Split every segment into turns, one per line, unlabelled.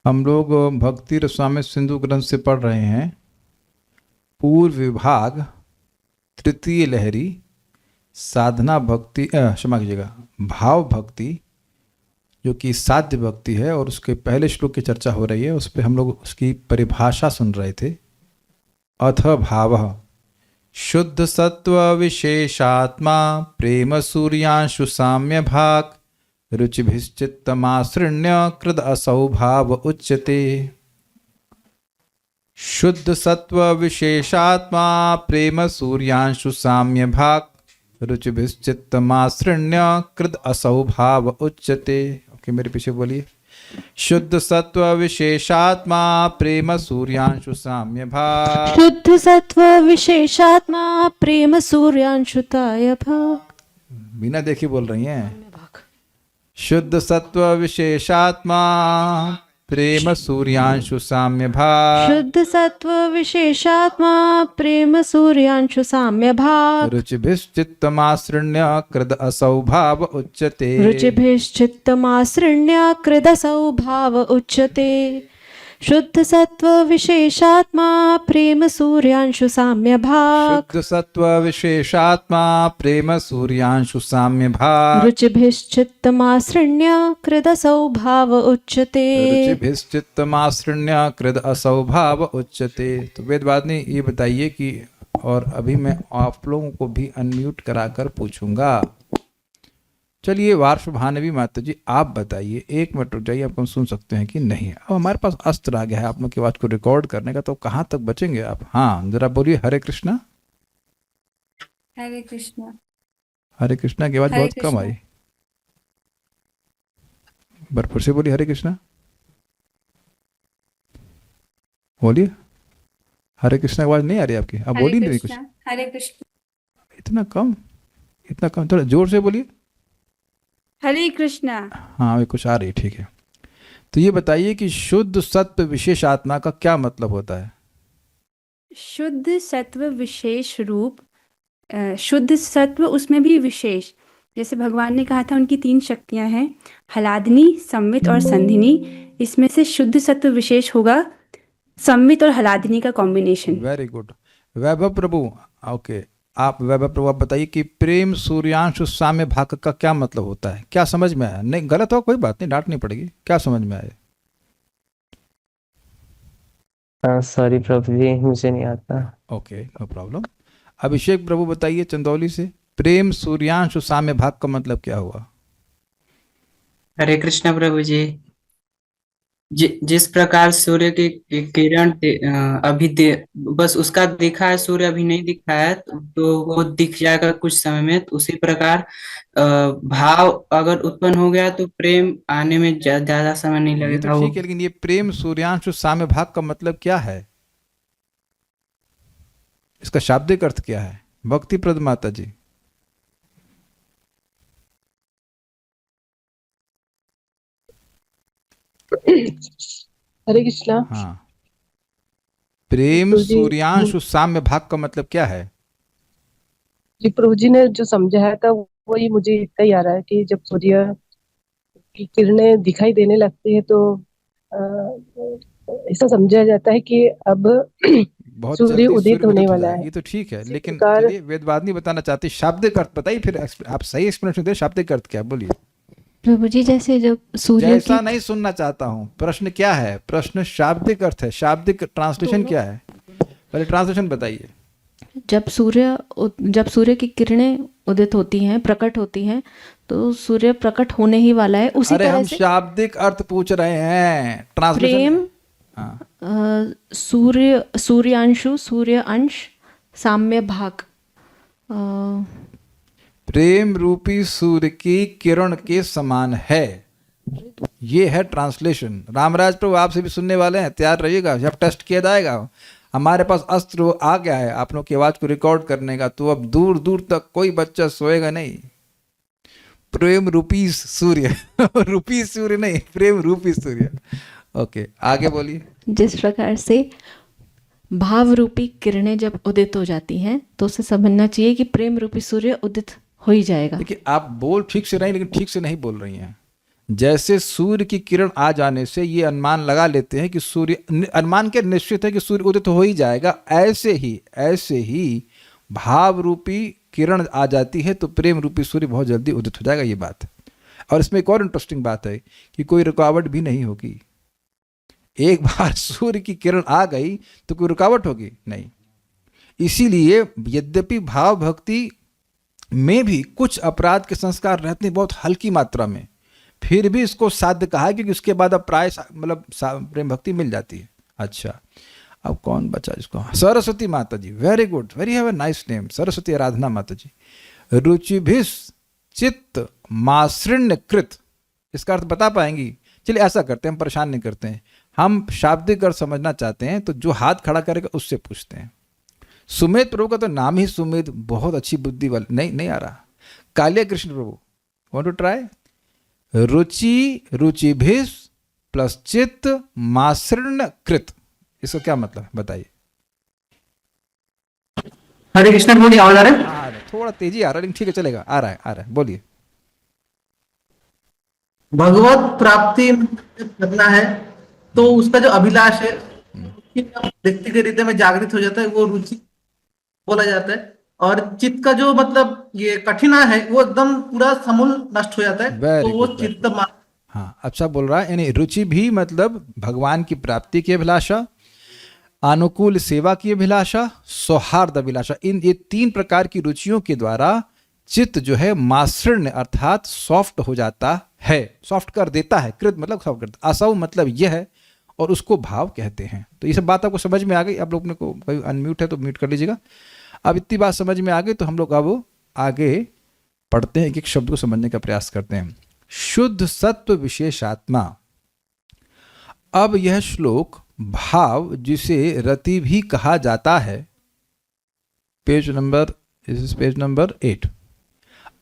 हम लोग भक्ति रसायन सिंधु ग्रंथ से पढ़ रहे हैं पूर्व विभाग तृतीय लहरी साधना भक्ति, क्षमा कीजिएगा, भाव भक्ति जो कि साध्य भक्ति है, और उसके पहले श्लोक की चर्चा हो रही है। उस पर हम लोग उसकी परिभाषा सुन रहे थे। अथ भावः शुद्ध सत्व विशेषात्मा प्रेम सूर्यांशु साम्य भाग रुचिभिश्चित्तमासृण्य कृद असौ भाव उच्यते। शुद्ध सत्व विशेषात्मा प्रेम सूर्यांशु साम्य भाग रुचिभिश्चित्तमासृण्य कृद असौ भाव उच्यते। ओके, मेरे पीछे बोलिए। शुद्ध सत्व विशेषात्मा प्रेम सूर्यांशु साम्य भाग।
शुद्ध सत्व विशेषात्मा प्रेम सूर्यांशुताय भाग।
बिना देखी बोल रही हैं। शुद्ध सत्व विशेषात्मा प्रेम सूर्यांशु साम्य भाग।
शुद्ध सत्व विशेषात्मा प्रेम सूर्यांशु साम्य भाग।
रुचिभिश्चित्तमासृण्य कृद असौ भाव उच्यते।
रुचिभिश्चित्तमासृण्य कृदसौ भाव उच्यते। शुद्ध सत्व विशेषात्मा प्रेम सूर्यांशु साम्य भाग।
शुद्ध सत्व विशेषात्मा प्रेम सूर्यांशु साम्य भाग।
रुचिभिश्चित्तमासृण्य कृदसौ भाव उच्यते।
रुचिभिश्चित्तमासृण्य कृद असौ भाव उच्यते। तो वेदवादिनी ये बताइए कि, और अभी मैं आप लोगों को भी अनम्यूट कराकर पूछूंगा। चलिए वार्ष भानवी माता जी, आप बताइए, 1 मिनट रुक जाइए, आप हम सुन सकते हैं कि नहीं। अब हमारे पास अस्त्र आ गया है आप लोग की आवाज को रिकॉर्ड करने का, तो कहाँ तक बचेंगे आप? हाँ, जरा बोलिए। हरे कृष्णा।
हरे कृष्णा।
हरे कृष्णा की आवाज
हरे
बहुत कम
कृष्णा।
आई। बार फिर से बोलिए हरे कृष्णा। बोलिए हरे कृष्णा की आवाज नहीं आ रही आपकी, आप बोलिए नहीं कुछ।
हरे कृष्णा।
इतना कम, इतना कम, थोड़ा जोर से बोलिए।
हरे कृष्णा।
हाँ, अभी कुछ आ रही, ठीक है। तो ये बताइए कि शुद्ध सत्व विशेष आत्मा का क्या मतलब होता है?
शुद्ध सत्व विशेष रूप, शुद्ध सत्व उसमें भी विशेष, जैसे भगवान ने कहा था उनकी 3 शक्तियां हैं, हलादिनी, संवित और संधिनी। इसमें से शुद्ध सत्व विशेष होगा संवित और हलादिनी का combination.
Very good. Vaibhav Prabhu, okay, आप वैभव प्रभु आप बताइए कि प्रेम सूर्यांशु साम्य भाग का क्या मतलब होता है? क्या समझ में आया? नहीं, गलत हो कोई बात नहीं, डांटनी पड़ेगी। क्या समझ में आया?
सॉरी प्रभु जी, मुझे नहीं आता।
Okay, no problem. Abhishek Prabhu बताइए चंदौली से, प्रेम सूर्यांशु साम्य भाग का मतलब क्या हुआ?
हरे कृष्णा प्रभु जी। जिस प्रकार सूर्य की किरण बस उसका दिखा है, सूर्य अभी नहीं दिखा है, तो वो दिख जाएगा कुछ समय में। तो उसी प्रकार भाव अगर उत्पन्न हो गया तो प्रेम आने में ज्यादा समय नहीं
ये
लगेगा।
तो ठीक है, लेकिन ये प्रेम सूर्यांशु साम्य भाग का मतलब क्या है? इसका शाब्दिक अर्थ क्या है? भक्तिप्रद माता जी।
हरे कृष्णा।
हाँ, प्रेम
प्रभु जी,
सूर्यांशु साम्य भाग का मतलब क्या है?
जी प्रभु जी ने जो समझाया था वही मुझे इतना ही आ रहा है कि जब सूर्य की किरणें दिखाई देने लगती है तो ऐसा समझा जाता है कि अब
बहुत
सूर्य
जल्दी
उदित
सूर्य
होने
उदित हो
वाला
जाए,
है।
ये तो ठीक है,
इसी
लेकिन
प्रकार
चलिए वेदवादिनी बताना चाहती है शाब्दिक अर्थ बताइए, फिर आप सही एक्सप्लेनेशन दे। शाब्दिक अर्थ क्या है? बोलिए।
प्रभु जी, जैसे जब सूर्य
जैसा
की
नहीं सुनना चाहता हूँ, प्रश्न क्या है? प्रश्न शाब्दिक अर्थ है, शाब्दिक ट्रांसलेशन क्या है? पहले ट्रांसलेशन बताइए।
जब सूर्य की किरणें उदित होती हैं, प्रकट होती हैं, तो सूर्य प्रकट होने ही वाला है। उसी
अरे
तरह
हम
से
शाब्दिक अर्थ पूछ रहे हैं, ट्रांसलेशन।
प्रेम,
हाँ,
सूर्यांशु, सूर्य अंश, साम्य भाग,
प्रेम रूपी सूर्य की किरण के समान है, ये है ट्रांसलेशन। रामराज प्रभु आपसे भी सुनने वाले हैं, तैयार रहिएगा, जब टेस्ट किया जाएगा। हमारे पास अस्त्र आ गया है आप लोग की आवाज को रिकॉर्ड करने का, तो अब दूर दूर तक कोई बच्चा सोएगा नहीं। प्रेम रूपी सूर्य रूपी सूर्य नहीं, प्रेम रूपी सूर्य। ओके, आगे बोलिए।
जिस प्रकार से भाव रूपी किरणें जब उदित हो जाती हैं, तो उसे समझना चाहिए कि प्रेम रूपी सूर्य उदित हो ही जाएगा।
देखिए, आप बोल ठीक से रही, लेकिन ठीक से नहीं बोल रही हैं। जैसे सूर्य की किरण आ जाने से ये अनुमान लगा लेते हैं कि सूर्य, अनुमान के निश्चित है कि सूर्य उदित हो ही जाएगा, ऐसे ही भाव रूपी किरण आ जाती है तो प्रेम रूपी सूर्य बहुत जल्दी उदित हो जाएगा, ये बात है। और इसमें एक और इंटरेस्टिंग बात है कि कोई रुकावट भी नहीं होगी। एक बार सूर्य की किरण आ गई तो कोई रुकावट होगी नहीं। इसीलिए यद्यपि भाव भक्ति में भी कुछ अपराध के संस्कार रहते हैं बहुत हल्की मात्रा में, फिर भी इसको साध्य कहा है क्योंकि उसके बाद अब प्राय मतलब प्रेम भक्ति मिल जाती है। अच्छा, अब कौन बचा इसको? सरस्वती माता ji, very good, very have a nice name, Saraswati Aradhana माता जी। रुचिभिस चित्त मासृण्य कृत, इसका अर्थ बता पाएंगी? चलिए ऐसा करते हैं, हम परेशान नहीं करते हैं, हम शाब्दिक अर्थ समझना चाहते हैं तो जो हाथ खड़ा करेगा उससे पूछते हैं। सुमेध प्रभु का तो नाम ही सुमेध, बहुत अच्छी बुद्धि वाले, नहीं आ रहा। कालिया कृष्ण प्रभु, वांट टू ट्राई? रुचिभिस प्लस चित्त मासृण्य कृत, इसका क्या मतलब बताइए?
हरे कृष्ण प्रभु जी, आवाज आ रहा है?
आ रहा है, थोड़ा तेजी आ रहा है लेकिन ठीक है, चलेगा, आ रहा है, बोलिए।
भगवत प्राप्ति करना है तो उसका जो अभिलाष है व्यक्ति के हृदय में जागृत हो जाता है, वो रुचि बोला जाता है। और चित्त का जो मतलब ये कठिना है वो एकदम पूरा समूल नष्ट हो जाता है,
Very
तो वो
good,
चित्त
हाँ, अच्छा बोल रहा है। यानी रुचि भी मतलब भगवान की प्राप्ति की अभिलाषा, अनुकूल सेवा की अभिलाषा, सौहार्द अभिलाषा, इन ये 3 प्रकार की रुचियों के द्वारा चित्त जो है मासृण्य अर्थात सॉफ्ट हो जाता है, सॉफ्ट कर देता है। कृत मतलब सॉफ्ट करता, असौ मतलब यह है, और उसको भाव कहते हैं। तो ये सब बात आपको समझ में आ गई? आप लोग ने को कोई अनम्यूट है तो म्यूट कर लीजिएगा। अब इतनी बात समझ में आ गई तो हम लोग अब आगे पढ़ते हैं, एक शब्द को समझने का प्रयास करते हैं। शुद्ध सत्व विशेषात्मा। अब यह श्लोक भाव जिसे रति भी कहा जाता है, पेज नंबर 8।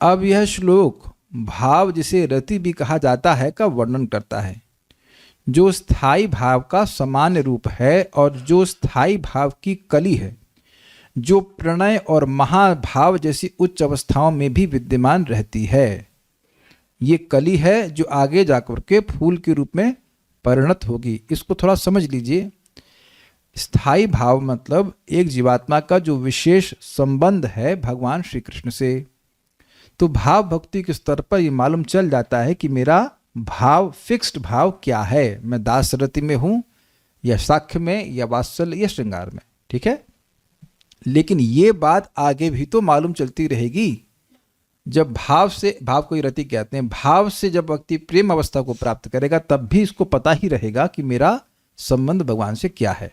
अब यह श्लोक भाव जिसे रति भी कहा जाता है का वर्णन करता है, जो स्थायी भाव का सामान्य रूप है और जो स्थायी भाव की कली है, जो प्रणय और महाभाव जैसी उच्च अवस्थाओं में भी विद्यमान रहती है। ये कली है जो आगे जाकर के फूल के रूप में परिणत होगी। इसको थोड़ा समझ लीजिए। स्थायी भाव मतलब एक जीवात्मा का जो विशेष संबंध है भगवान श्री कृष्ण से। तो भाव भक्ति के स्तर पर यह मालूम चल जाता है कि मेरा भाव, फिक्स्ड भाव क्या है, मैं दासरति में हूं या साख्य में या वात्सल्य या श्रृंगार में, ठीक है। लेकिन ये बात आगे भी तो मालूम चलती रहेगी। जब भाव से, भाव को ही रति कहते हैं, भाव से जब व्यक्ति प्रेम अवस्था को प्राप्त करेगा तब भी इसको पता ही रहेगा कि मेरा संबंध भगवान से क्या है।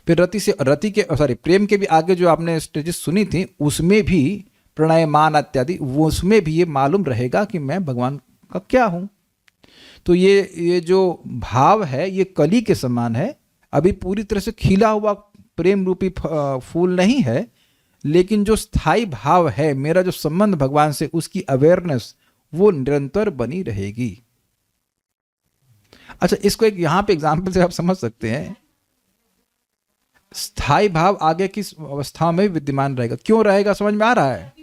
फिर प्रेम के भी आगे जो आपने स्टेजेस सुनी थी उसमें भी प्रणय, मान इत्यादि, वो उसमें भी ये मालूम रहेगा कि मैं भगवान का क्या हूँ। तो ये जो भाव है ये कली के समान है, अभी पूरी तरह से खिला हुआ प्रेम रूपी फूल नहीं है, लेकिन जो स्थायी भाव है, मेरा जो संबंध भगवान से, उसकी अवेयरनेस वो निरंतर बनी रहेगी। अच्छा, इसको एक यहां पे एग्जाम्पल से आप समझ सकते हैं। स्थायी भाव आगे किस अवस्था में विद्यमान रहेगा, क्यों रहेगा, समझ में आ रहा है?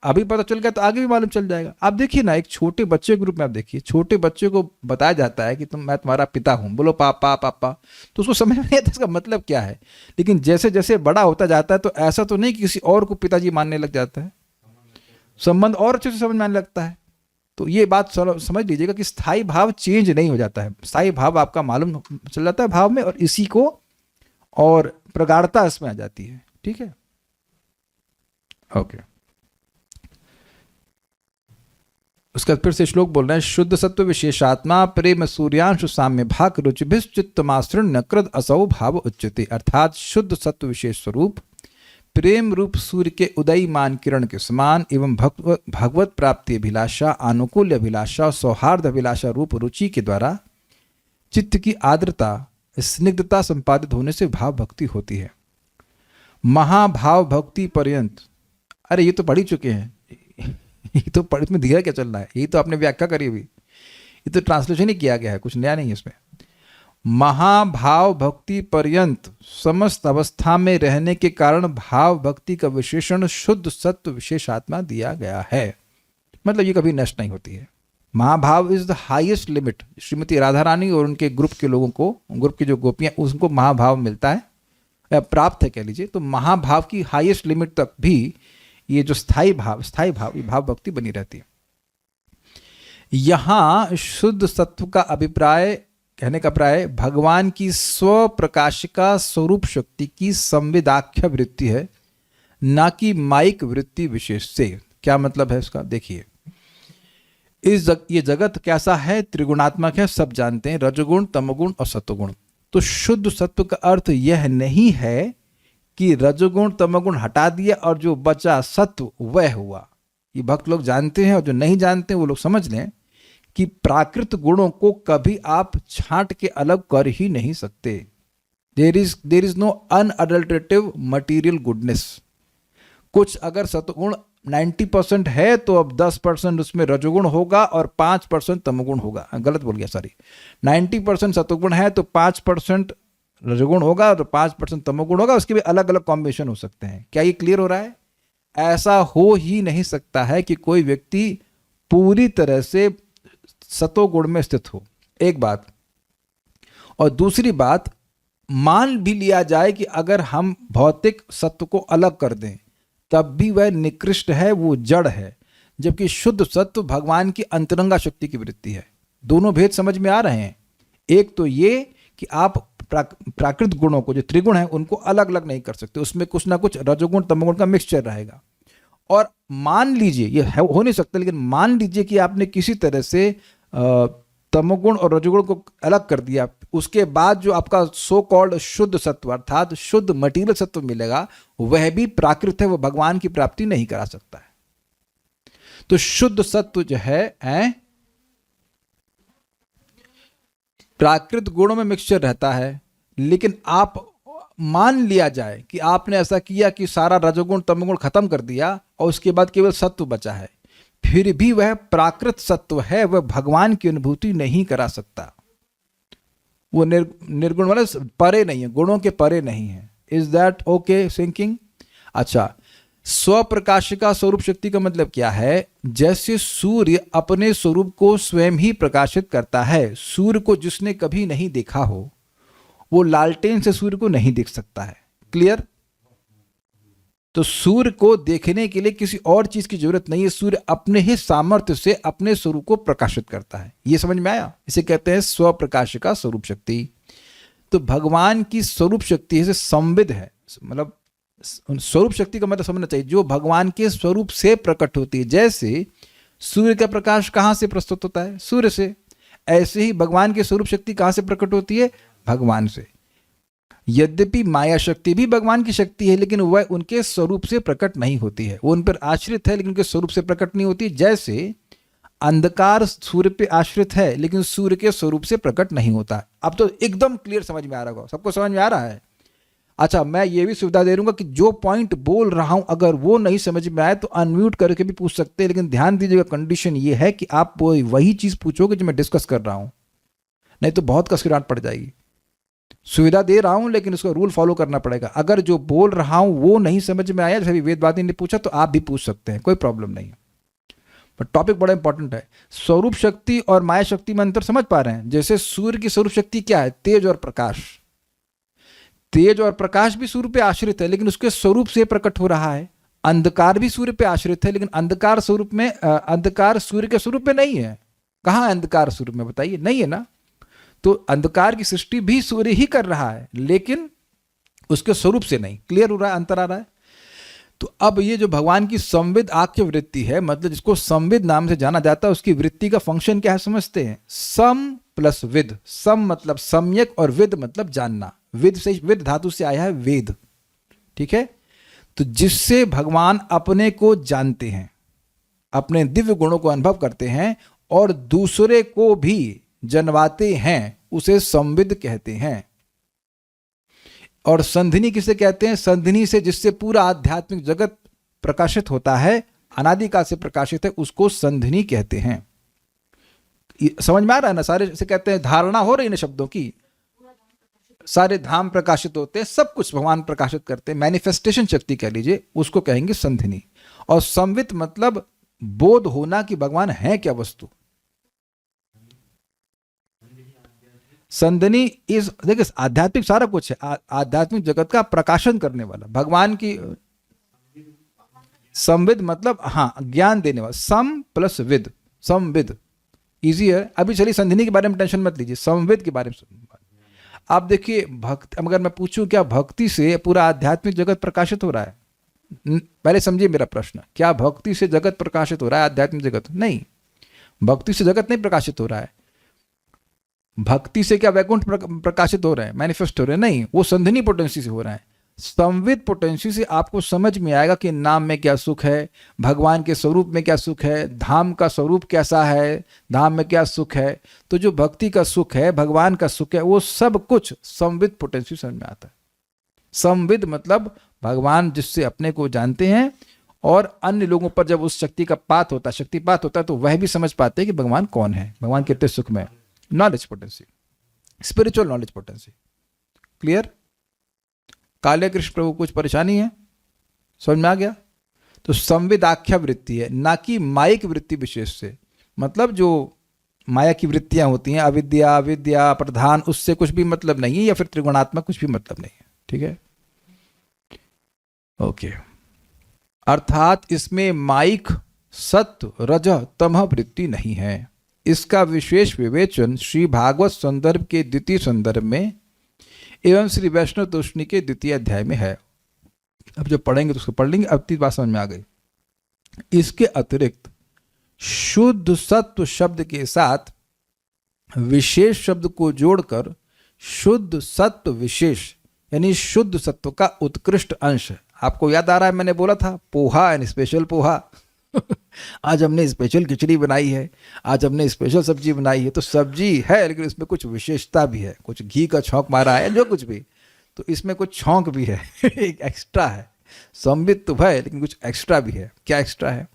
अभी पता चल गया तो आगे भी मालूम चल जाएगा। आप देखिए ना, एक छोटे बच्चे के रूप में आप देखिए, छोटे बच्चे को बताया जाता है कि मैं तुम्हारा पिता हूं, बोलो पापा पापा, तो उसको समझ में नहीं आता इसका मतलब क्या है। लेकिन जैसे जैसे बड़ा होता जाता है तो ऐसा तो नहीं कि किसी और को पिताजी मानने लग जाता है, संबंध और अच्छे से समझ में आने लगता है। तो ये बात समझ लीजिएगा कि स्थायी भाव चेंज नहीं हो जाता है, स्थायी भाव आपका मालूम चल जाता है भाव में, और इसी को और प्रगाढ़ता इसमें आ जाती है, ठीक है। ओके, उसका फिर से श्लोक बोल रहे हैं। शुद्ध सत्व विशेषात्मा प्रेम सूर्यांश साम्य भाग रुचिभिश्चित्तमासृण्य कृत असौ भाव उच्यते। अर्थात शुद्ध सत्व विशेष स्वरूप प्रेम रूप सूर्य के उदयमान किरण के समान एवं भगवत प्राप्ति अभिलाषा, अनुकूल्य अभिलाषा, सौहार्द अभिलाषा रूप रुचि के द्वारा चित्त की आर्द्रता, स्निग्धता संपादित होने से भाव भक्ति होती है। महाभाव भक्ति पर्यंत, अरे ये तो पढ़ ही चुके हैं, ये तो पढ़, इसमें धीरे क्या चल रहा है, यही तो आपने व्याख्या करी हुई, ये तो ट्रांसलेशन ही किया गया है, कुछ नया नहीं है इसमें। महाभाव भक्ति पर्यंत समस्त अवस्था में रहने के कारण भाव भक्ति का विशेषण शुद्ध सत्व विशेषात्मा दिया गया है। मतलब ये कभी नष्ट नहीं होती है, महाभाव is the highest limit. Shrimati Radha Rani और उनके ग्रुप के लोगों को, ग्रुप की जो गोपियां, उनको महाभाव मिलता है या प्राप्त है कह लीजिए। तो महाभाव की हाईएस्ट लिमिट तक भी ये जो स्थायी भाव ये भाव भक्ति बनी रहती है। यहां शुद्ध सत्व का अभिप्राय, कहने का प्राय भगवान की स्व प्रकाशिका स्वरूप शक्ति की संविदाख्य वृत्ति है, ना कि माइक वृत्ति विशेष से। क्या मतलब है इसका? देखिए, ये जगत कैसा है? त्रिगुणात्मक है, सब जानते हैं, रजोगुण, तमोगुण और सत्वगुण। तो शुद्ध सत्व का अर्थ यह नहीं है कि रजोगुण तमोगुण हटा दिया और जो बचा सत्व वह हुआ। ये भक्त लोग जानते हैं, और जो नहीं जानते वो लोग समझ लें कि प्राकृत गुणों को कभी आप छांट के अलग कर ही नहीं सकते। There is no unadulterative material goodness. कुछ अगर सत्वगुण 90% है तो अब 10% उसमें रजोगुण होगा और 5% तमोगुण होगा। गलत बोल गया, सॉरी। 90% सत्वगुण है तो 5% रजोगुण होगा और 5% तमोगुण होगा। उसके भी अलग अलग कॉम्बिनेशन हो सकते हैं। क्या ये क्लियर हो रहा है? ऐसा हो ही नहीं सकता है कि कोई व्यक्ति पूरी तरह से सतोगुण में स्थित हो, एक बात। और दूसरी बात, मान भी लिया जाए कि अगर हम भौतिक सत्व को अलग कर दें तब भी वह निकृष्ट है, वो जड़ है, जबकि शुद्ध सत्व भगवान की अंतरंगा शक्ति की वृत्ति है। दोनों भेद समझ में आ रहे हैं? एक तो ये कि आप प्राकृत गुणों को, जो त्रिगुण हैं, उनको अलग अलग नहीं कर सकते, उसमें कुछ ना कुछ रजोगुण तमोगुण का मिक्सचर रहेगा। और मान लीजिए, ये हो नहीं सकता, लेकिन मान लीजिए कि आपने किसी तरह से तमोगुण और रजोगुण को अलग कर दिया, उसके बाद जो आपका सो कॉल्ड शुद्ध सत्व अर्थात शुद्ध मटीरियल सत्व मिलेगा, वह भी प्राकृत है, वह भगवान की प्राप्ति नहीं करा सकता है। तो शुद्ध सत्व जो है प्राकृत गुणों में मिक्सचर रहता है, लेकिन आप मान लिया जाए कि आपने ऐसा किया कि सारा रजोगुण तमोगुण खत्म कर दिया और उसके बाद केवल सत्व बचा है, फिर भी वह प्राकृत सत्व है, वह भगवान की अनुभूति नहीं करा सकता। वो निर्गुण वाले परे नहीं है, गुणों के परे नहीं है। Is that okay sinking? अच्छा, स्वप्रकाशिका स्वरूप शक्ति का मतलब क्या है? जैसे सूर्य अपने स्वरूप को स्वयं ही प्रकाशित करता है। सूर्य को जिसने कभी नहीं देखा हो वो लालटेन से सूर्य को नहीं देख सकता है। क्लियर? तो सूर्य को देखने के लिए किसी और चीज की जरूरत नहीं है, सूर्य अपने ही सामर्थ्य से अपने स्वरूप को प्रकाशित करता है। ये समझ में आया? इसे कहते हैं स्वप्रकाशिका स्वरूप शक्ति। तो भगवान की स्वरूप शक्ति से संविद है, मतलब स्वरूप शक्ति का मतलब समझना चाहिए, जो भगवान के स्वरूप से प्रकट होती है। जैसे सूर्य का प्रकाश कहाँ से प्रस्तुत होता है? सूर्य से। ऐसे ही भगवान की स्वरूप शक्ति कहाँ से प्रकट होती है? भगवान से। यद्यपि माया शक्ति भी भगवान की शक्ति है, लेकिन वह उनके स्वरूप से प्रकट नहीं होती है। वो उन पर आश्रित है लेकिन उनके स्वरूप से प्रकट नहीं होती। जैसे अंधकार सूर्य पे आश्रित है लेकिन सूर्य के स्वरूप से प्रकट नहीं होता। अब तो एकदम क्लियर समझ में आ रहा होगा, सबको समझ में आ रहा है? अच्छा, मैं ये भी सुविधा दे दूंगा कि जो पॉइंट बोल रहा हूं अगर वो नहीं समझ में आए तो अनम्यूट करके भी पूछ सकते हैं, लेकिन ध्यान दीजिएगा, कंडीशन ये है कि आप वही चीज पूछोगे जो मैं डिस्कस कर रहा हूं, नहीं तो बहुत कसराहट पड़ जाएगी। सुविधा दे रहा हूं लेकिन उसका रूल फॉलो करना पड़ेगा। अगर जो बोल रहा हूं वो नहीं समझ में आया, जैसे वेदवादी ने पूछा, तो आप भी पूछ सकते हैं, कोई प्रॉब्लम नहीं है। पर टॉपिक बड़ा इंपॉर्टेंट है। स्वरूप शक्ति और माया शक्ति में अंतर समझ पा रहे हैं? जैसे सूर्य की स्वरूप शक्ति क्या है? तेज और प्रकाश। तेज और प्रकाश भी सूर्य पे आश्रित है लेकिन उसके स्वरूप से प्रकट हो रहा है। अंधकार भी सूर्य पे आश्रित है लेकिन अंधकार स्वरूप में अंधकार सूर्य के स्वरूप पे नहीं है। कहाँ अंधकार सूर्य में? बताइए, नहीं है ना। तो अंधकार की सृष्टि भी सूर्य ही कर रहा है लेकिन उसके स्वरूप से नहीं। क्लियर हो रहा है? अंतर आ रहा है? तो अब ये जो भगवान की संविद आख्य वृत्ति है, मतलब जिसको संविद नाम से जाना जाता है, उसकी वृत्ति का फंक्शन क्या है समझते हैं? सम प्लस विद। सम मतलब सम्यक और विद मतलब जानना। विद धातु से आया है वेद, ठीक है। तो जिससे भगवान अपने को जानते हैं, अपने दिव्य गुणों को अनुभव करते हैं और दूसरे को भी जनवाते हैं, उसे संविद कहते हैं। और संधिनी किसे कहते हैं? संधिनी से जिससे पूरा आध्यात्मिक जगत प्रकाशित होता है, अनादिकाल से प्रकाशित है, उसको संधिनी कहते हैं। समझ में आ रहा है ना? सारे से कहते हैं, धारणा हो रही है शब्दों की। सारे धाम प्रकाशित होते हैं, सब कुछ भगवान प्रकाशित करते हैं, मैनिफेस्टेशन शक्ति कह लीजिए, उसको कहेंगे संधिनी। और संवित मतलब बोध होना कि भगवान है क्या वस्तु। संधिनी इस देखिए आध्यात्मिक सारा कुछ है, आध्यात्मिक जगत का प्रकाशन करने वाला भगवान की। संविद मतलब हाँ ज्ञान देने वाला, सम प्लस विद, संविद इजी है। अभी चलिए संधिनी के बारे में टेंशन मत लीजिए, संविद के बारे में आप देखिए। भक्ति, अगर मैं पूछूं क्या भक्ति से पूरा आध्यात्मिक जगत प्रकाशित हो रहा है? पहले समझिए मेरा प्रश्न, क्या भक्ति से जगत प्रकाशित हो रहा है आध्यात्मिक जगत? नहीं, भक्ति से जगत नहीं प्रकाशित हो रहा है। भक्ति से क्या वैकुंठ प्रकाशित हो रहे हैं, मैनिफेस्ट हो रहे हैं? नहीं, वो संधिनी पोटेंसी से हो रहा है। संविद पोटेंसी से आपको समझ में आएगा कि नाम में क्या सुख है, भगवान के स्वरूप में क्या सुख है, धाम का स्वरूप कैसा है, धाम में क्या सुख है। तो जो भक्ति का सुख है, भगवान का सुख है, वो सब कुछ संविद पोटेंसी समझ में आता है। संविद मतलब भगवान जिससे अपने को जानते हैं और अन्य लोगों पर जब उस शक्ति का पात होता है, शक्तिपात होता है, तो वह भी समझ पाते हैं कि भगवान कौन है, भगवान कितने सुख में। Knowledge potency, spiritual knowledge potency. Clear? काले कृष्ण प्रभु कुछ परेशानी है, समझ में आ गया? तो संविदाख्या वृत्ति है, ना कि मायिक वृत्ति विशेष से। मतलब जो माया की वृत्तियां होती हैं, अविद्या, विद्या, प्रधान, उससे कुछ भी मतलब नहीं है, या फिर त्रिगुणात्मक कुछ भी मतलब नहीं है। ठीक है, ओके। अर्थात इसमें मायिक, सत्व, रजः, तमः वृत्ति नहीं है। इसका विशेष विवेचन श्री भागवत संदर्भ के द्वितीय संदर्भ में एवं श्री वैष्णव तोषणी के द्वितीय अध्याय में है। अब जब पढ़ेंगे तो उसको पढ़ लेंगे, अब तीन बात समझ में आ गई। इसके अतिरिक्त शुद्ध सत्व शब्द के साथ विशेष शब्द को जोड़कर शुद्ध सत्व विशेष यानी शुद्ध सत्व का उत्कृष्ट अंश। आपको याद आ रहा है मैंने बोला था पोहा एंड स्पेशल पोहा। आज हमने स्पेशल खिचड़ी बनाई है, आज हमने स्पेशल सब्जी बनाई है। तो सब्जी है लेकिन इसमें कुछ विशेषता भी है, कुछ घी का छौंक मारा है, जो कुछ भी, तो इसमें कुछ छौंक भी है एक एक्स्ट्रा है। संवित तो है लेकिन कुछ एक्स्ट्रा भी है। क्या एक्स्ट्रा है?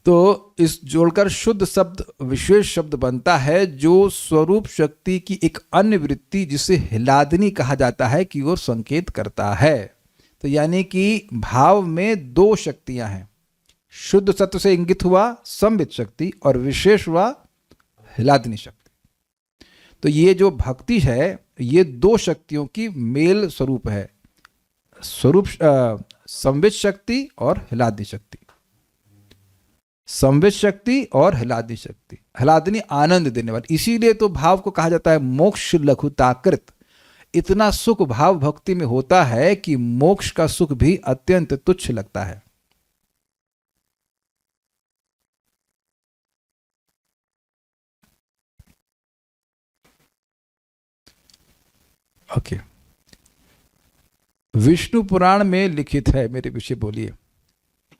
तो इस जोड़कर शुद्ध शब्द विशेष शब्द बनता है, जो स्वरूप शक्ति की एक अन्य वृत्ति जिसे हिलादनी कहा जाता है की ओर संकेत करता है। तो यानी कि भाव में दो शक्तियां हैं, शुद्ध सत्व से इंगित हुआ संवित शक्ति और विशेष हुआ हिलादनी शक्ति। तो ये जो भक्ति है ये दो शक्तियों की मेल स्वरूप है, स्वरूप संवित शक्ति और हिलादनी शक्ति, संवित शक्ति और हिलादनी शक्ति। हिलादनी आनंद देने वाली, इसीलिए तो भाव को कहा जाता है मोक्ष लघुताकृत। इतना सुख भाव भक्ति में होता है कि मोक्ष का सुख भी अत्यंत तुच्छ लगता है। ओके, विष्णु पुराण में लिखित है, मेरे पीछे बोलिए।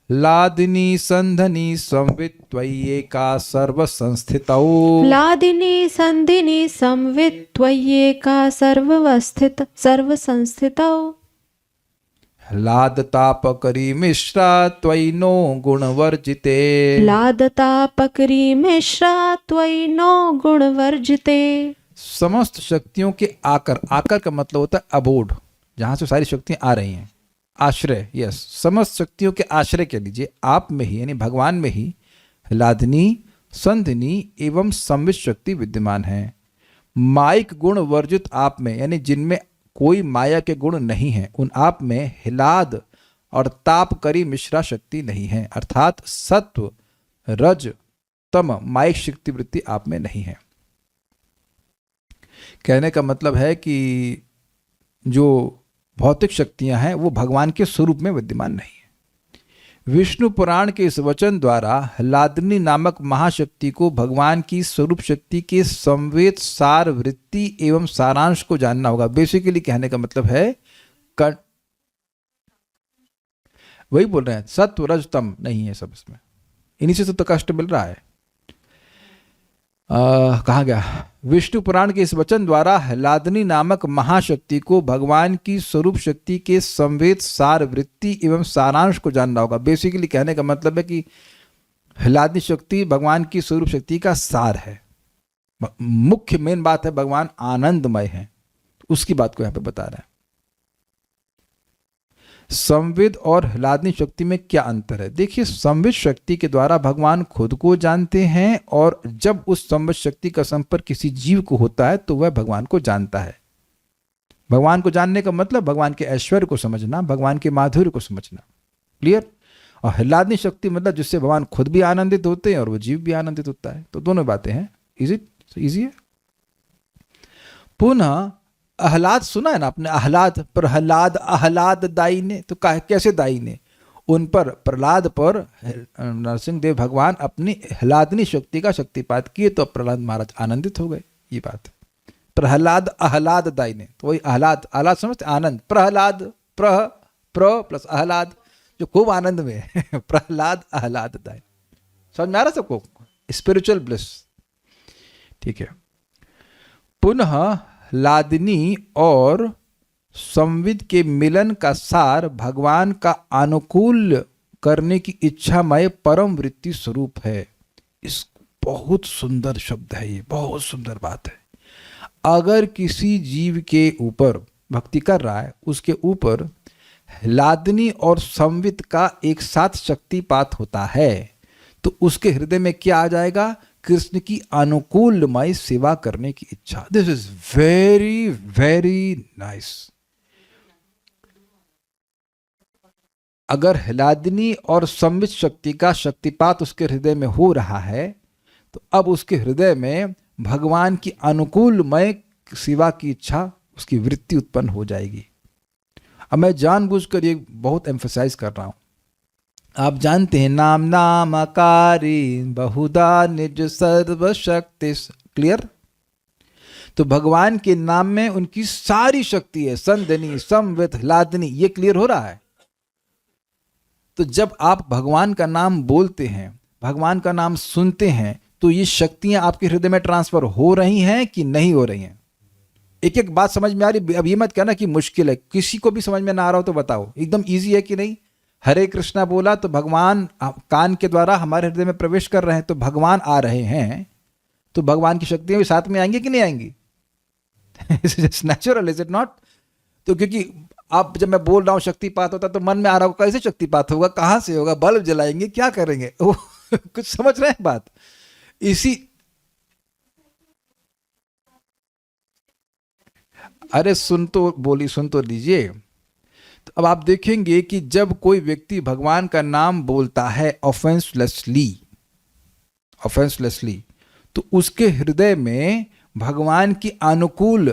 लादिनी संधनी संवित त्वय्येका सर्व संस्थितौ।
लादिनी संधिनी संवित त्वय्येका सर्व संस्थितौ।
लादतापकरी मिश्रा त्वयि नो गुणवर्जिते।
लादतापकरी मिश्रा त्वयि नो गुणवर्जिते।
समस्त शक्तियों के आकर, आकर का मतलब होता है अबोर्ड, जहां से सारी शक्तियां आ रही हैं, आश्रय। यस, समस्त शक्तियों के आश्रय के लीजिए आप में ही यानी भगवान में ही लादनी, संधिनी एवं संवित शक्ति विद्यमान है। माइक गुण वर्जित आप में यानी जिनमें कोई माया के गुण नहीं है, उन आप में हिलाद और तापकरी मिश्रा शक्ति नहीं है। अर्थात सत्व, रज, तम माइक शक्ति वृत्ति आप में नहीं है। कहने का मतलब है कि जो भौतिक शक्तियां हैं वो भगवान के स्वरूप में विद्यमान नहीं है। विष्णु पुराण के इस वचन द्वारा लादनी नामक महाशक्ति को भगवान की स्वरूप शक्ति के संवेद सार वृत्ति एवं सारांश को जानना होगा। बेसिकली कहने का मतलब है वही बोल रहे हैं, सत्व रज तम नहीं है सब इसमें, इन्हीं से तो कष्ट मिल रहा है। कहाँ गया? विष्णु पुराण के इस वचन द्वारा लादनी नामक महाशक्ति को भगवान की स्वरूप शक्ति के संवेद सार वृत्ति एवं सारांश को जानना होगा। बेसिकली कहने का मतलब है कि लादनी शक्ति भगवान की स्वरूप शक्ति का सार है। मुख्य मेन बात है भगवान आनंदमय है, उसकी बात को यहाँ पे बता रहे हैं। संविद और ह्लादनी शक्ति में क्या अंतर है? देखिए, संविद शक्ति के द्वारा भगवान खुद को जानते हैं, और जब उस संविद शक्ति का संपर्क किसी जीव को होता है तो वह भगवान को जानता है। भगवान को जानने का मतलब भगवान के ऐश्वर्य को समझना, भगवान के माधुर्य को समझना। क्लियर? और ह्लादनी शक्ति मतलब जिससे भगवान खुद भी आनंदित होते हैं और वो जीव भी आनंदित होता है। तो दोनों बातें हैं। इज इट इजी है? पुनः आह्लाद सुना है ना आपने? आह्लाद, प्रहलाद आह्लाद दाई ने, तो कैसे दाई ने? उन पर, प्रहलाद पर नरसिंह देव भगवान अपनी ह्लादनी शक्ति का शक्तिपात किए तो प्रहलाद महाराज आनंदित हो गए। ये बात है। प्रहलाद आह्लाद दाई ने, तो वही आह्लाद, आह्लाद समझते, आनंद। प्रहलाद, प्र प्लस आह्लाद, जो खूब आनंद में है। प्रहलाद आह्लाद दाई। समझ में आ रहा सबको? Spiritual bliss. ठीक है। पुनः ह्लादनी और संविद के मिलन का सार भगवान का अनुकूल करने की इच्छामय परम वृत्ति स्वरूप है। इस बहुत सुंदर शब्द है ये, बहुत सुंदर बात है। अगर किसी जीव के ऊपर भक्ति कर रहा है, उसके ऊपर ह्लादनी और संविद का एक साथ शक्तिपात होता है, तो उसके हृदय में क्या आ जाएगा? कृष्ण की अनुकूलमय सेवा करने की इच्छा। This is very very nice. अगर ह्लादनी और संविद शक्ति का शक्तिपात उसके हृदय में हो रहा है, तो अब उसके हृदय में भगवान की अनुकूलमय सेवा की इच्छा, उसकी वृत्ति उत्पन्न हो जाएगी। अब मैं जानबूझकर ये बहुत एम्फसाइज कर रहा हूं। आप जानते हैं, नाम नामकारी बहुधा निज सर्वशक्ति। क्लियर? तो भगवान के नाम में उनकी सारी शक्ति है, संधनी, संविद, ह्लादनी। ये क्लियर हो रहा है? तो जब आप भगवान का नाम बोलते हैं, भगवान का नाम सुनते हैं, तो ये शक्तियां आपके हृदय में ट्रांसफर हो रही हैं कि नहीं हो रही हैं? एक एक बात समझ में आ रही? अब ये मत कहना कि मुश्किल है। किसी को भी समझ में ना आ रहा हो तो बताओ, एकदम इजी है कि नहीं? हरे कृष्णा बोला तो भगवान कान के द्वारा हमारे हृदय में प्रवेश कर रहे हैं, तो भगवान आ रहे हैं, तो भगवान की शक्तियां भी साथ में आएंगी कि नहीं आएंगी? It's natural, is it not? तो क्योंकि आप, जब मैं बोल रहा हूं शक्तिपात होता, तो मन में आ रहा होगा कैसे शक्तिपात होगा, कहां से होगा, बल्ब जलाएंगे, क्या करेंगे? कुछ समझ रहे हैं बात? इसी, अरे सुन तो लीजिए। तो अब आप देखेंगे कि जब कोई व्यक्ति भगवान का नाम बोलता है ऑफेंसलेसली, तो उसके हृदय में भगवान की अनुकूल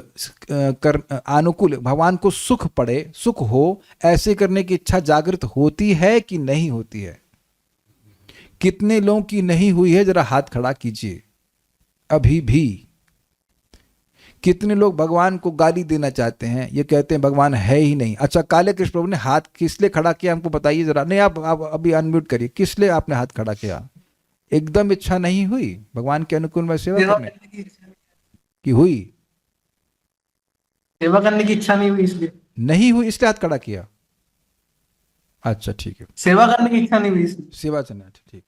भगवान को सुख पड़े, सुख हो, ऐसे करने की इच्छा जागृत होती है कि नहीं होती है? कितने लोगों की नहीं हुई है? जरा हाथ खड़ा कीजिए अभी भी। कितने लोग भगवान को गाली देना चाहते हैं, ये कहते हैं भगवान है ही नहीं। अच्छा, काले कृष्ण प्रभु ने हाथ किस लिए खड़ा किया, हमको बताइए जरा। नहीं, आप अभी अनम्यूट करिए। किस लिए आपने हाथ खड़ा किया? एकदम इच्छा नहीं हुई भगवान के अनुकूल में सेवा करने की? हुई?
सेवा करने की इच्छा नहीं हुई, इसलिए
नहीं हुई, इसलिए हाथ खड़ा किया। अच्छा ठीक है,
सेवा करने की इच्छा नहीं हुई इसलिए।
सेवा चलना ठीक।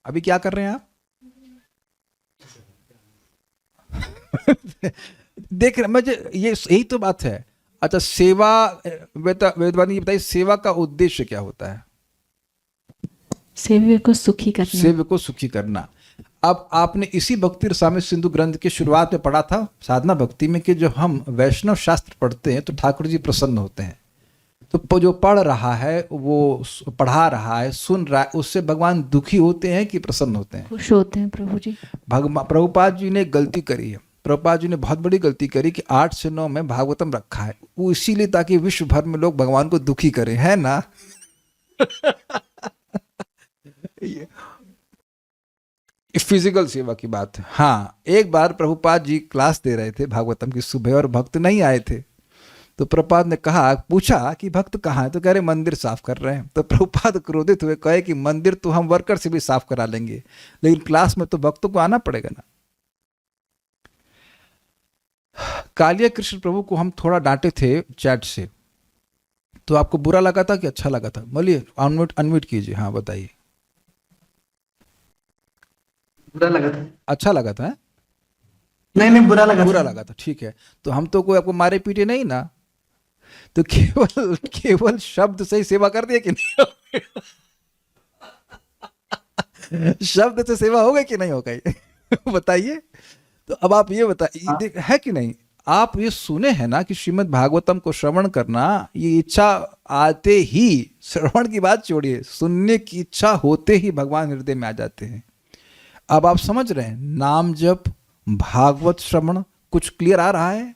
अभी क्या कर रहे हैं आप? देख रहे, मुझे ये यही तो बात है। अच्छा, सेवा, वेदवाणी बताइए, सेवा का उद्देश्य क्या होता है?
सेव्य को सुखी करना।
सेव्य को सुखी करना। अब आपने इसी भक्ति रसामृत सिंधु ग्रंथ के शुरुआत में पढ़ा था साधना भक्ति में कि जो हम वैष्णव शास्त्र पढ़ते हैं तो ठाकुर जी प्रसन्न होते हैं। तो जो पढ़ रहा है, वो पढ़ा रहा है, सुन रहा है, उससे भगवान दुखी होते हैं कि प्रसन्न होते हैं?
खुश होते हैं प्रभु जी।
प्रभुपाद जी ने गलती करी है। प्रभुपाद जी ने बहुत बड़ी गलती करी कि 8 से 9 में भागवतम रखा है, वो इसीलिए ताकि विश्व भर में लोग भगवान को दुखी करें, है ना? फिजिकल सेवा की बात है। हाँ, एक बार प्रभुपाद जी क्लास दे रहे थे भागवतम की सुबह, और भक्त नहीं आए थे। तो प्रभुपाद ने पूछा कि भक्त कहाँ है? तो कह रहे मंदिर साफ कर रहे हैं। तो प्रभुपाद क्रोधित हुए, कहे कि मंदिर तो हम वर्कर से भी साफ करा लेंगे, लेकिन क्लास में तो भक्तों को आना पड़ेगा ना। कालिया कृष्ण प्रभु को हम थोड़ा डांटे थे चैट से, तो आपको बुरा लगा था कि अच्छा लगा था? बोलिए, अनम्यूट कीजिए। हाँ बताइए।
बुरा लगा था।
अच्छा लगा था? है?
नहीं, बुरा लगा
था। ठीक है, तो हम तो कोई आपको मारे पीटे नहीं ना। तो केवल केवल शब्द से ही सेवा कर दिया कि नहीं? शब्द से सेवा हो गई कि नहीं हो गई? बताइए। तो अब आप ये बताइए, है कि नहीं? आप ये सुने हैं ना कि श्रीमद् भागवतम को श्रवण करना, ये इच्छा आते ही, श्रवण की बात छोड़िए, सुनने की इच्छा होते ही भगवान हृदय में आ जाते हैं। अब आप समझ रहे हैं, नाम जप, भागवत श्रवण, कुछ क्लियर आ रहा है?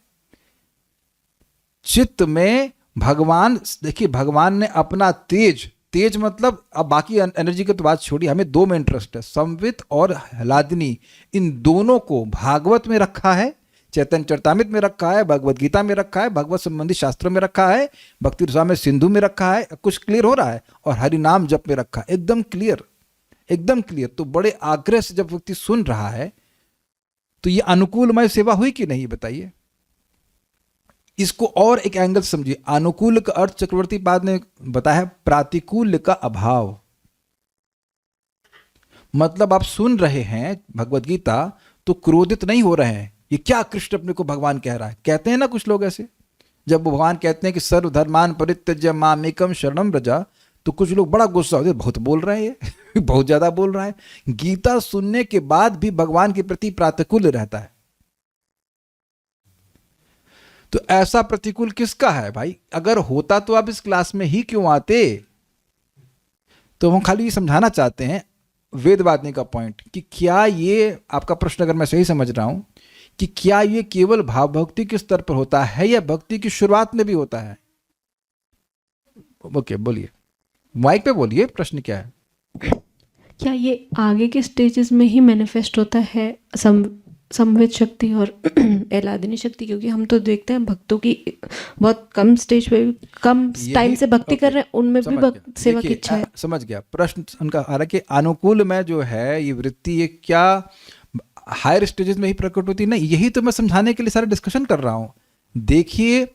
चित्त में भगवान, देखिए भगवान ने अपना तेज, तेज मतलब, अब बाकी एनर्जी की तो बात छोड़िए, हमें दो में इंटरेस्ट है, संवित और हलादनी, इन दोनों को भागवत में रखा है, चैतन्य चरितामृत में रखा है, भगवत गीता में रखा है, भगवत संबंधी शास्त्रों में रखा है, भक्ति रसामृत सिंधु में रखा है, कुछ क्लियर हो रहा है, और हरि नाम जप में रखा है, एकदम क्लियर, एकदम क्लियर। तो बड़े आग्रह से जब व्यक्ति सुन रहा है तो ये अनुकूलमय सेवा हुई कि नहीं, बताइए। इसको और एक एंगल समझिए। अनुकूल का अर्थ चक्रवर्ती पाद ने बताया प्रातिकूल का अभाव। मतलब आप सुन रहे हैं भगवत गीता तो क्रोधित नहीं हो रहे हैं, ये क्या कृष्ण अपने को भगवान कह रहा है। कहते हैं ना कुछ लोग ऐसे, जब भगवान कहते हैं कि सर्वधर्मान परित्यज्य मामेकम शरणम व्रज, तो कुछ लोग बड़ा गुस्सा होते हैं, बहुत बोल रहे हैं ये बहुत ज्यादा बोल रहा है। गीता सुनने के बाद भी भगवान के प्रति प्रतिकूल रहता है। तो ऐसा प्रतिकूल किसका है भाई? अगर होता तो आप इस क्लास में ही क्यों आते? तो हम खाली ये समझाना चाहते हैं वेदवादिनी का पॉइंट, कि क्या ये आपका प्रश्न, अगर मैं सही समझ रहा हूं, कि क्या ये केवल भाव भक्ति के स्तर पर होता है या भक्ति की शुरुआत में भी होता है? ओके, बोलिए, माइक पे बोलिए, प्रश्न क्या है?
क्या ये आगे के स्टेजेस में ही मैनिफेस्ट होता है, संवित शक्ति और एलादिनी शक्ति? क्योंकि हम तो देखते हैं भक्तों की बहुत कम स्टेज पे, कम टाइम से भक्ति कर रहे हैं, उनमें भी सेवा की इच्छा है।
समझ गया प्रश्न उनका। हालांकि अनुकूल में जो है ये वृत्ति, ये क्या हायर स्टेजेस में ही प्रकट होती? नहीं, यही तो मैं समझाने के लिए सारा डिस्कशन कर रहा हूं। देखिए,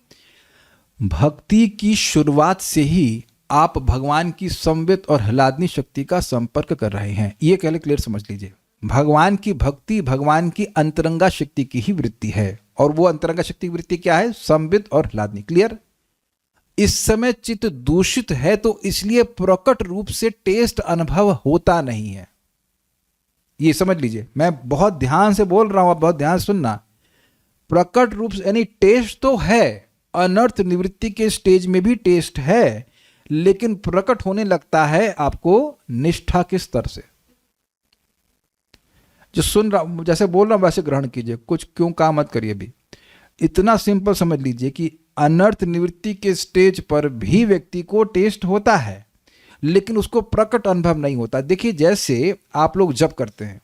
भक्ति की शुरुआत से ही आप भगवान की संवित और हलादनी शक्ति का संपर्क कर रहे हैं, ये कहले क्लियर समझ लीजिए। भगवान की भक्ति भगवान की अंतरंगा शक्ति की ही वृत्ति है, और वो अंतरंगा शक्ति की वृत्ति क्या है? संवित और हलादनी। क्लियर? इस समय चित्त दूषित है तो इसलिए प्रकट रूप से टेस्ट अनुभव होता नहीं है, ये समझ लीजिए। मैं बहुत ध्यान से बोल रहा हूं, आप बहुत ध्यान से सुनना। प्रकट रूप से यानी टेस्ट तो है, अनर्थ निवृत्ति के स्टेज में भी टेस्ट है, लेकिन प्रकट होने लगता है आपको निष्ठा के स्तर से। जो सुन रहा, जैसे बोल रहा हूं वैसे ग्रहण कीजिए, कुछ क्यों काम मत करिए। अभी इतना सिंपल समझ लीजिए कि अनर्थ निवृत्ति के स्टेज पर भी व्यक्ति को टेस्ट होता है, लेकिन उसको प्रकट अनुभव नहीं होता। देखिए, जैसे आप लोग जप करते हैं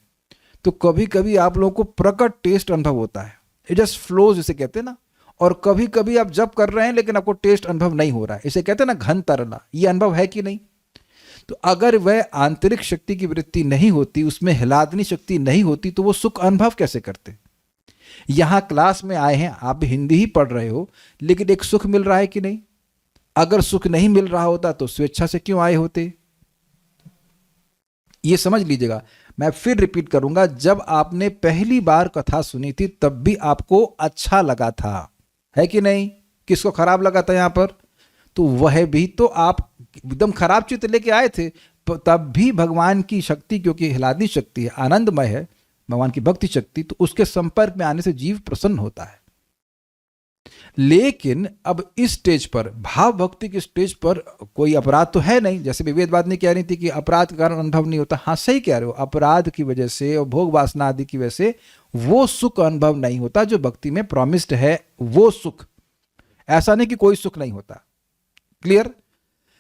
तो कभी कभी आप लोगों को प्रकट टेस्ट अनुभव होता है, इट जस्ट फ्लोज जिसे कहते हैं ना। और कभी कभी आप जप कर रहे हैं लेकिन आपको टेस्ट अनुभव नहीं हो रहा है, इसे कहते हैं ना घन तरला। ये अनुभव है कि नहीं? तो अगर वह आंतरिक शक्ति की वृत्ति नहीं होती, उसमें हलादनी शक्ति नहीं होती, तो वो सुख अनुभव कैसे करते? यहां क्लास में आए हैं, आप हिंदी ही पढ़ रहे हो, लेकिन एक सुख मिल रहा है कि नहीं? अगर सुख नहीं मिल रहा होता तो स्वेच्छा से क्यों आए होते? ये समझ लीजिएगा। मैं फिर रिपीट करूंगा, जब आपने पहली बार कथा सुनी थी तब भी आपको अच्छा लगा था, है कि नहीं? किसको खराब लगा था यहां पर? तो वह भी तो आप एकदम खराब चित्त लेके आए थे, तब भी भगवान की शक्ति, क्योंकि हलादनी शक्ति है, आनंदमय है, भगवान की भक्ति शक्ति, तो उसके संपर्क में आने से जीव प्रसन्न होता है। लेकिन अब इस स्टेज पर, भाव भक्ति के स्टेज पर, कोई अपराध तो है नहीं। जैसे विवेदवादिनी कह रही थी कि अपराध के कारण अनुभव नहीं होता। हाँ, सही कह रहे हो, अपराध की वजह से और भोग वासना आदि की वजह से वो सुख अनुभव नहीं होता जो भक्ति में प्रॉमिस्ड है, वो सुख। ऐसा नहीं कि कोई सुख नहीं होता, क्लियर?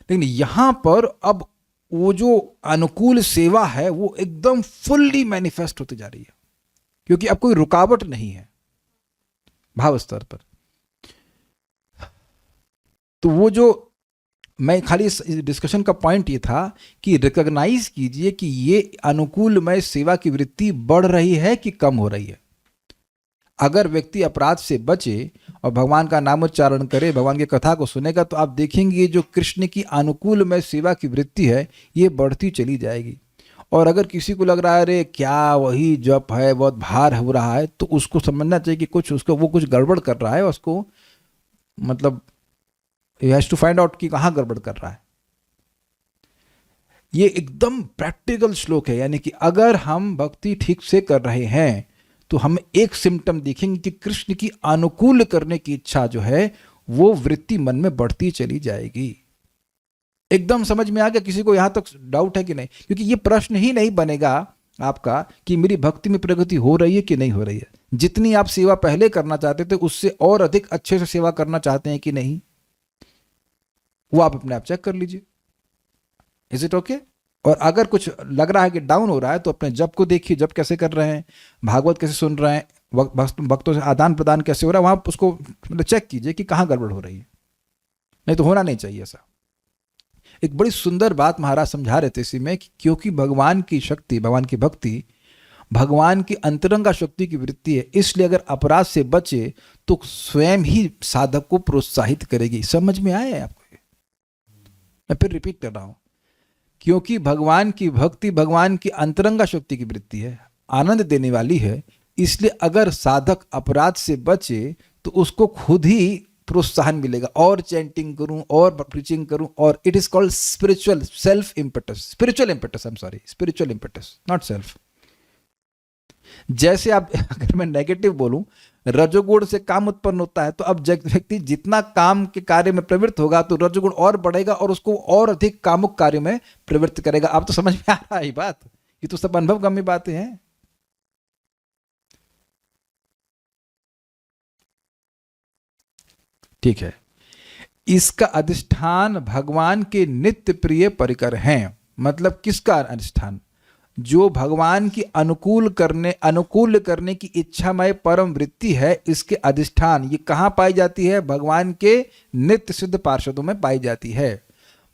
लेकिन यहां पर अब वो जो अनुकूल सेवा है वो एकदम फुल्ली मैनिफेस्ट होती जा रही है, क्योंकि अब कोई रुकावट नहीं है भाव स्तर पर। तो वो जो मैं खाली इस डिस्कशन का पॉइंट ये था कि रिकॉग्नाइज कीजिए कि ये अनुकूलमय सेवा की वृत्ति बढ़ रही है कि कम हो रही है। अगर व्यक्ति अपराध से बचे और भगवान का नामोच्चारण करे, भगवान की कथा को सुनेगा, तो आप देखेंगे ये जो कृष्ण की अनुकूलमय सेवा की वृत्ति है ये बढ़ती चली जाएगी। और अगर किसी को लग रहा है अरे क्या वही जप है, बहुत भार हो रहा है, तो उसको समझना चाहिए कि कुछ उसको वो कुछ गड़बड़ कर रहा है, उसको मतलब ही हैज टू फाइंड आउट कि कहाँ गड़बड़ कर रहा है। ये एकदम प्रैक्टिकल श्लोक है, यानी कि अगर हम भक्ति ठीक से कर रहे हैं तो हम एक सिम्टम देखेंगे कि कृष्ण की अनुकूल करने की इच्छा जो है वो वृत्ति मन में बढ़ती चली जाएगी। एकदम समझ में आ गया? किसी को यहां तक डाउट है कि नहीं? क्योंकि ये प्रश्न ही नहीं बनेगा आपका कि मेरी भक्ति में प्रगति हो रही है कि नहीं हो रही है। जितनी आप सेवा पहले करना चाहते थे उससे और अधिक अच्छे से सेवा करना चाहते हैं कि नहीं, वो आप अपने आप चेक कर लीजिए। Is it okay? और अगर कुछ लग रहा है कि डाउन हो रहा है तो अपने जप को देखिए, जप कैसे कर रहे हैं, भागवत कैसे सुन रहे हैं, भक्तों से आदान प्रदान कैसे हो रहा है, वहां उसको मतलब चेक कीजिए कि कहाँ गड़बड़ हो रही है। नहीं तो होना नहीं चाहिए ऐसा। एक बड़ी सुंदर बात महाराज समझा रहे थे इसी में कि क्योंकि भगवान की शक्ति, भगवान की भक्ति भगवान की अंतरंगा शक्ति की वृत्ति है, इसलिए अगर अपराध से बचे तो स्वयं ही साधक को प्रोत्साहित करेगी। समझ में आया है आपको? मैं फिर रिपीट कर रहा हूं, क्योंकि भगवान की भक्ति भगवान की अंतरंगा शक्ति की वृत्ति है, आनंद देने वाली है, इसलिए अगर साधक अपराध से बचे तो उसको खुद ही प्रोत्साहन मिलेगा, और चैंटिंग करूं और प्रीचिंग करूं, और it is called spiritual self impetus, spiritual impetus, I am sorry, spiritual impetus, not self. जैसे आप अगर मैं नेगेटिव बोलूं, रजोगुण से काम उत्पन्न होता है, तो अब व्यक्ति जितना काम के कार्य में प्रवृत्त होगा तो रजोगुण और बढ़ेगा और उसको और अधिक कामुक कार्य में प्रवृत्त करेगा। आप तो समझ में आ रहा है ये बात? ये तो सब अनुभवगामी बातें हैं। ठीक है, इसका अधिष्ठान भगवान के नित्य प्रिय परिकर हैं। मतलब किसका अधिष्ठान? जो भगवान की अनुकूल करने की इच्छामय परम वृत्ति है, इसके अधिष्ठान ये कहाँ पाई जाती है? भगवान के नित्य सिद्ध पार्षदों में पाई जाती है।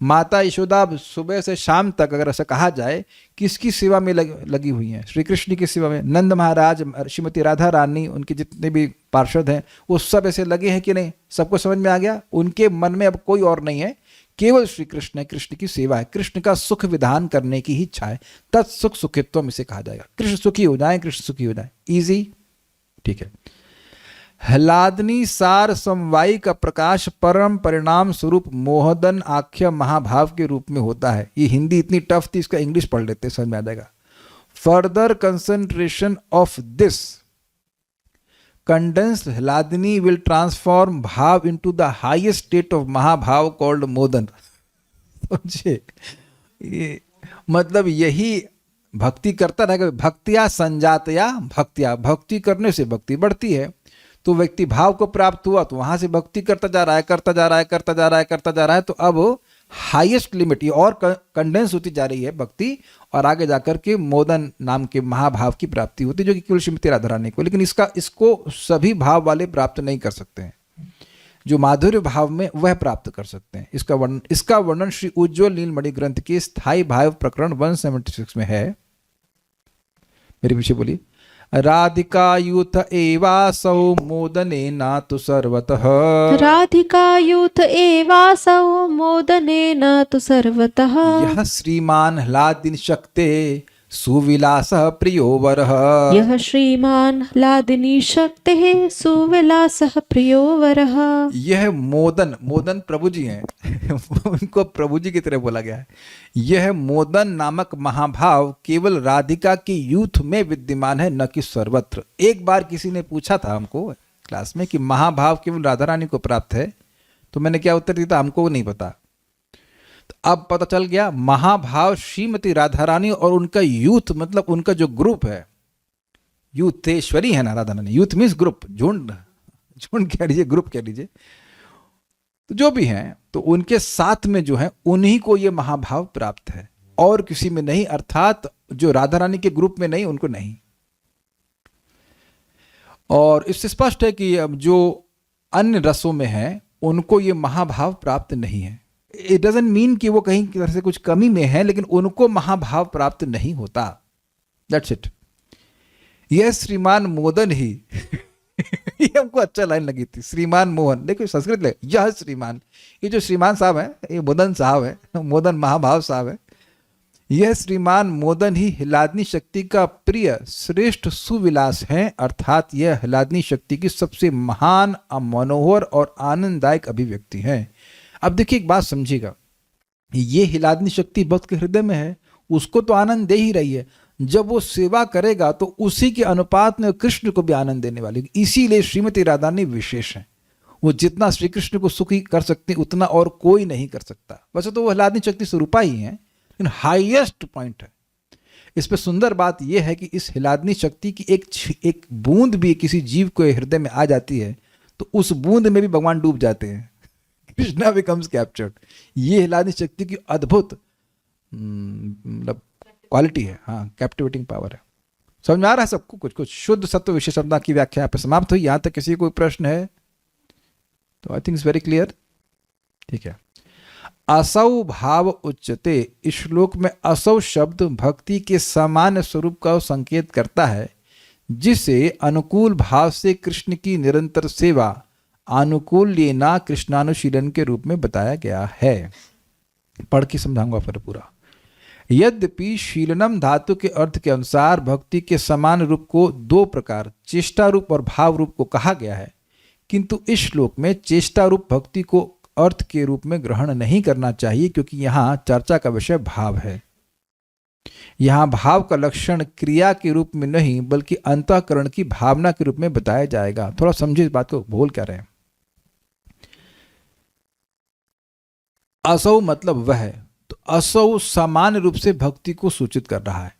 माता यशोदा सुबह से शाम तक अगर ऐसा कहा जाए किसकी सेवा में लगी हुई हैं? श्री कृष्ण की सेवा में। नंद महाराज, श्रीमती राधा रानी, उनके जितने भी पार्षद हैं वो सब ऐसे लगे हैं कि नहीं? सबको समझ में आ गया? उनके मन में अब कोई और नहीं है, केवल श्री कृष्ण है, कृष्ण की सेवा है, कृष्ण का सुख विधान करने की ही इच्छा है। तत्सुख सुखित्वम इसे कहा जाएगा। कृष्ण सुखी हो जाए, कृष्ण सुखी हो जाए, इजी। ठीक है। हलादनी सार समवायी का प्रकाश परम परिणाम स्वरूप मोहदन आख्य महाभाव के रूप में होता है। ये हिंदी इतनी टफ थी, इसका इंग्लिश पढ़ लेते समझ में आ जाएगा। Further concentration of this condensed Hladini will transform bhav into the highest state of महाभाव called मोदन। समझे? ये मतलब यही भक्ति करता रहेगा। भक्तिया संजातया भक्तिया, भक्ति करने से भक्ति बढ़ती है। तो व्यक्ति भाव को प्राप्त हुआ तो वहां से भक्ति करता जा रहा है, करता जा रहा है, करता जा रहा है, करता जा रहा है, तो अब हाईएस्ट लिमिट ये और कंडेंस होती जा रही है भक्ति, और आगे जाकर के मोदन नाम के महाभाव की प्राप्ति होती है, जो कि केवल श्रीमती राधा रानी को। लेकिन इसको सभी भाव वाले प्राप्त नहीं कर सकते हैं। जो माधुर्य भाव में वह प्राप्त कर सकते हैं। इसका वर्णन श्री उज्ज्वल नीलमणि ग्रंथ के स्थायी भाव प्रकरण 176 में है। मेरे पीछे बोलिए। राधिकायूथ एवासौ मोदने नातु सर्वतः।
राधिकायूथ एवासौ मोदने नातु सर्वतः।
यह श्रीमान ह्लादिनी शक्ते सुविलासः प्रियो वरः।
यह श्रीमान ह्लादिनी शक्तेः सुविलासः प्रियो वरः।
यह मोदन प्रभु जी हैं उनको प्रभु जी की तरह बोला गया है। यह मोदन नामक महाभाव केवल राधिका की यूथ में विद्यमान है, न कि सर्वत्र। एक बार किसी ने पूछा था हमको क्लास में कि महाभाव केवल राधा रानी को प्राप्त है, तो मैंने क्या उत्तर दिया था? हमको नहीं पता। तो अब पता चल गया, महाभाव श्रीमती राधा रानी और उनका यूथ, मतलब उनका जो ग्रुप है, यूथेश्वरी है ना Radha Rani. Youth means group, झुंड कह लीजिए, ग्रुप कह लीजिए, तो जो भी हैं, तो उनके साथ में जो है उन्हीं को ये महाभाव प्राप्त है, और किसी में नहीं। अर्थात जो राधा रानी के ग्रुप में नहीं, उनको नहीं। और इससे स्पष्ट है कि जो अन्य रसों में है उनको ये महाभाव प्राप्त नहीं है। इट डजंट मीन कि वो कहीं तरह से कुछ कमी में है, लेकिन उनको महाभाव प्राप्त नहीं होता। That's it. यह श्रीमान मोदन ही ये हमको अच्छा लाइन लगी थी, श्रीमान मोहन। देखो संस्कृत ले, यह श्रीमान, ये जो श्रीमान साहब है ये मोदन साहब है, मोदन महाभाव साहब है। यह श्रीमान मोदन ही ह्लादिनी शक्ति का प्रिय श्रेष्ठ सुविलास है। अर्थात यह ह्लादिनी शक्ति की सबसे महान, मनोहर और आनंददायक अभिव्यक्ति है। अब देखिए एक बात समझिएगा, ये हिलादनी शक्ति भक्त के हृदय में है, उसको तो आनंद दे ही रही है। जब वो सेवा करेगा तो उसी के अनुपात में कृष्ण को भी आनंद देने वाली है। इसीलिए श्रीमती राधारानी विशेष है। वो जितना श्री कृष्ण को सुखी कर सकते हैं उतना और कोई नहीं कर सकता। वैसे तो वो हिलादनी शक्ति स्वरूपा ही है, लेकिन हाईएस्ट पॉइंट है। इस पे सुंदर बात यह है कि इस हिलादनी शक्ति की एक बूंद भी किसी जीव को हृदय में आ जाती है तो उस बूंद में भी भगवान डूब जाते हैं। Krishna becomes captured. ये हिलादनी शक्ति की अद्भुत मतलब क्वालिटी है, हाँ, कैप्टिवेटिंग पावर है। समझ में आ रहा है सबको? कुछ कुछ शुद्ध सत्व विशेषता की व्याख्या यहाँ पे समाप्त हुई। यहाँ तक किसी कोई प्रश्न है तो I think it's very clear. ठीक है। असौ भाव उच्चते, इस श्लोक में असौ शब्द भक्ति के सामान्य स्वरूप का संकेत करता है, जिसे अनुकूल भाव से कृष्ण की निरंतर सेवा आनुकूल्येना कृष्णानुशीलन के रूप में बताया गया है। पढ़ के समझाऊंगा फिर पूरा। यद्यपि शीलनम धातु के अर्थ के अनुसार भक्ति के समान रूप को दो प्रकार, चेष्टा रूप और भाव रूप को कहा गया है, किंतु इस श्लोक में चेष्टा रूप भक्ति को अर्थ के रूप में ग्रहण नहीं करना चाहिए, क्योंकि यहाँ चर्चा का विषय भाव है। यहाँ भाव का लक्षण क्रिया के रूप में नहीं बल्कि अंतःकरण की भावना के रूप में बताया जाएगा। थोड़ा समझिए इस बात को, बोल क्या रहे हैं। असौ मतलब वह, तो असौ सामान्य रूप से भक्ति को सूचित कर रहा है।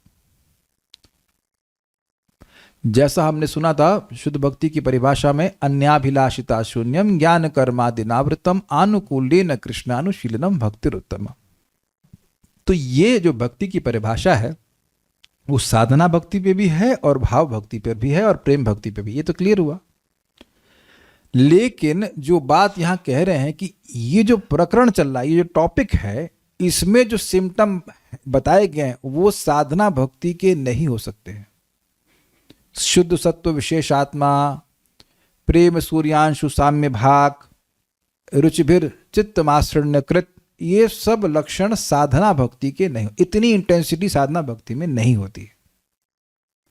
जैसा हमने सुना था शुद्ध भक्ति की परिभाषा में, अन्याभिलाषिता शून्यम ज्ञान कर्मादिनावृतम आनुकूल्येन कृष्णानुशीलनम भक्तिरुत्तम। तो ये जो भक्ति की परिभाषा है वो साधना भक्ति पे भी है और भाव भक्ति पे भी है और प्रेम भक्ति पे भी। ये तो क्लियर हुआ। लेकिन जो बात यहां कह रहे हैं कि ये जो प्रकरण चल रहा है, ये जो टॉपिक है, इसमें जो सिम्टम बताए गए हैं वो साधना भक्ति के नहीं हो सकते हैं। शुद्ध सत्व विशेष आत्मा, प्रेम सूर्यांशु साम्य भाग, रुचिभिर चित्तमाश्रण्यकृत, ये सब लक्षण साधना भक्ति के नहीं। इतनी इंटेंसिटी साधना भक्ति में नहीं होती।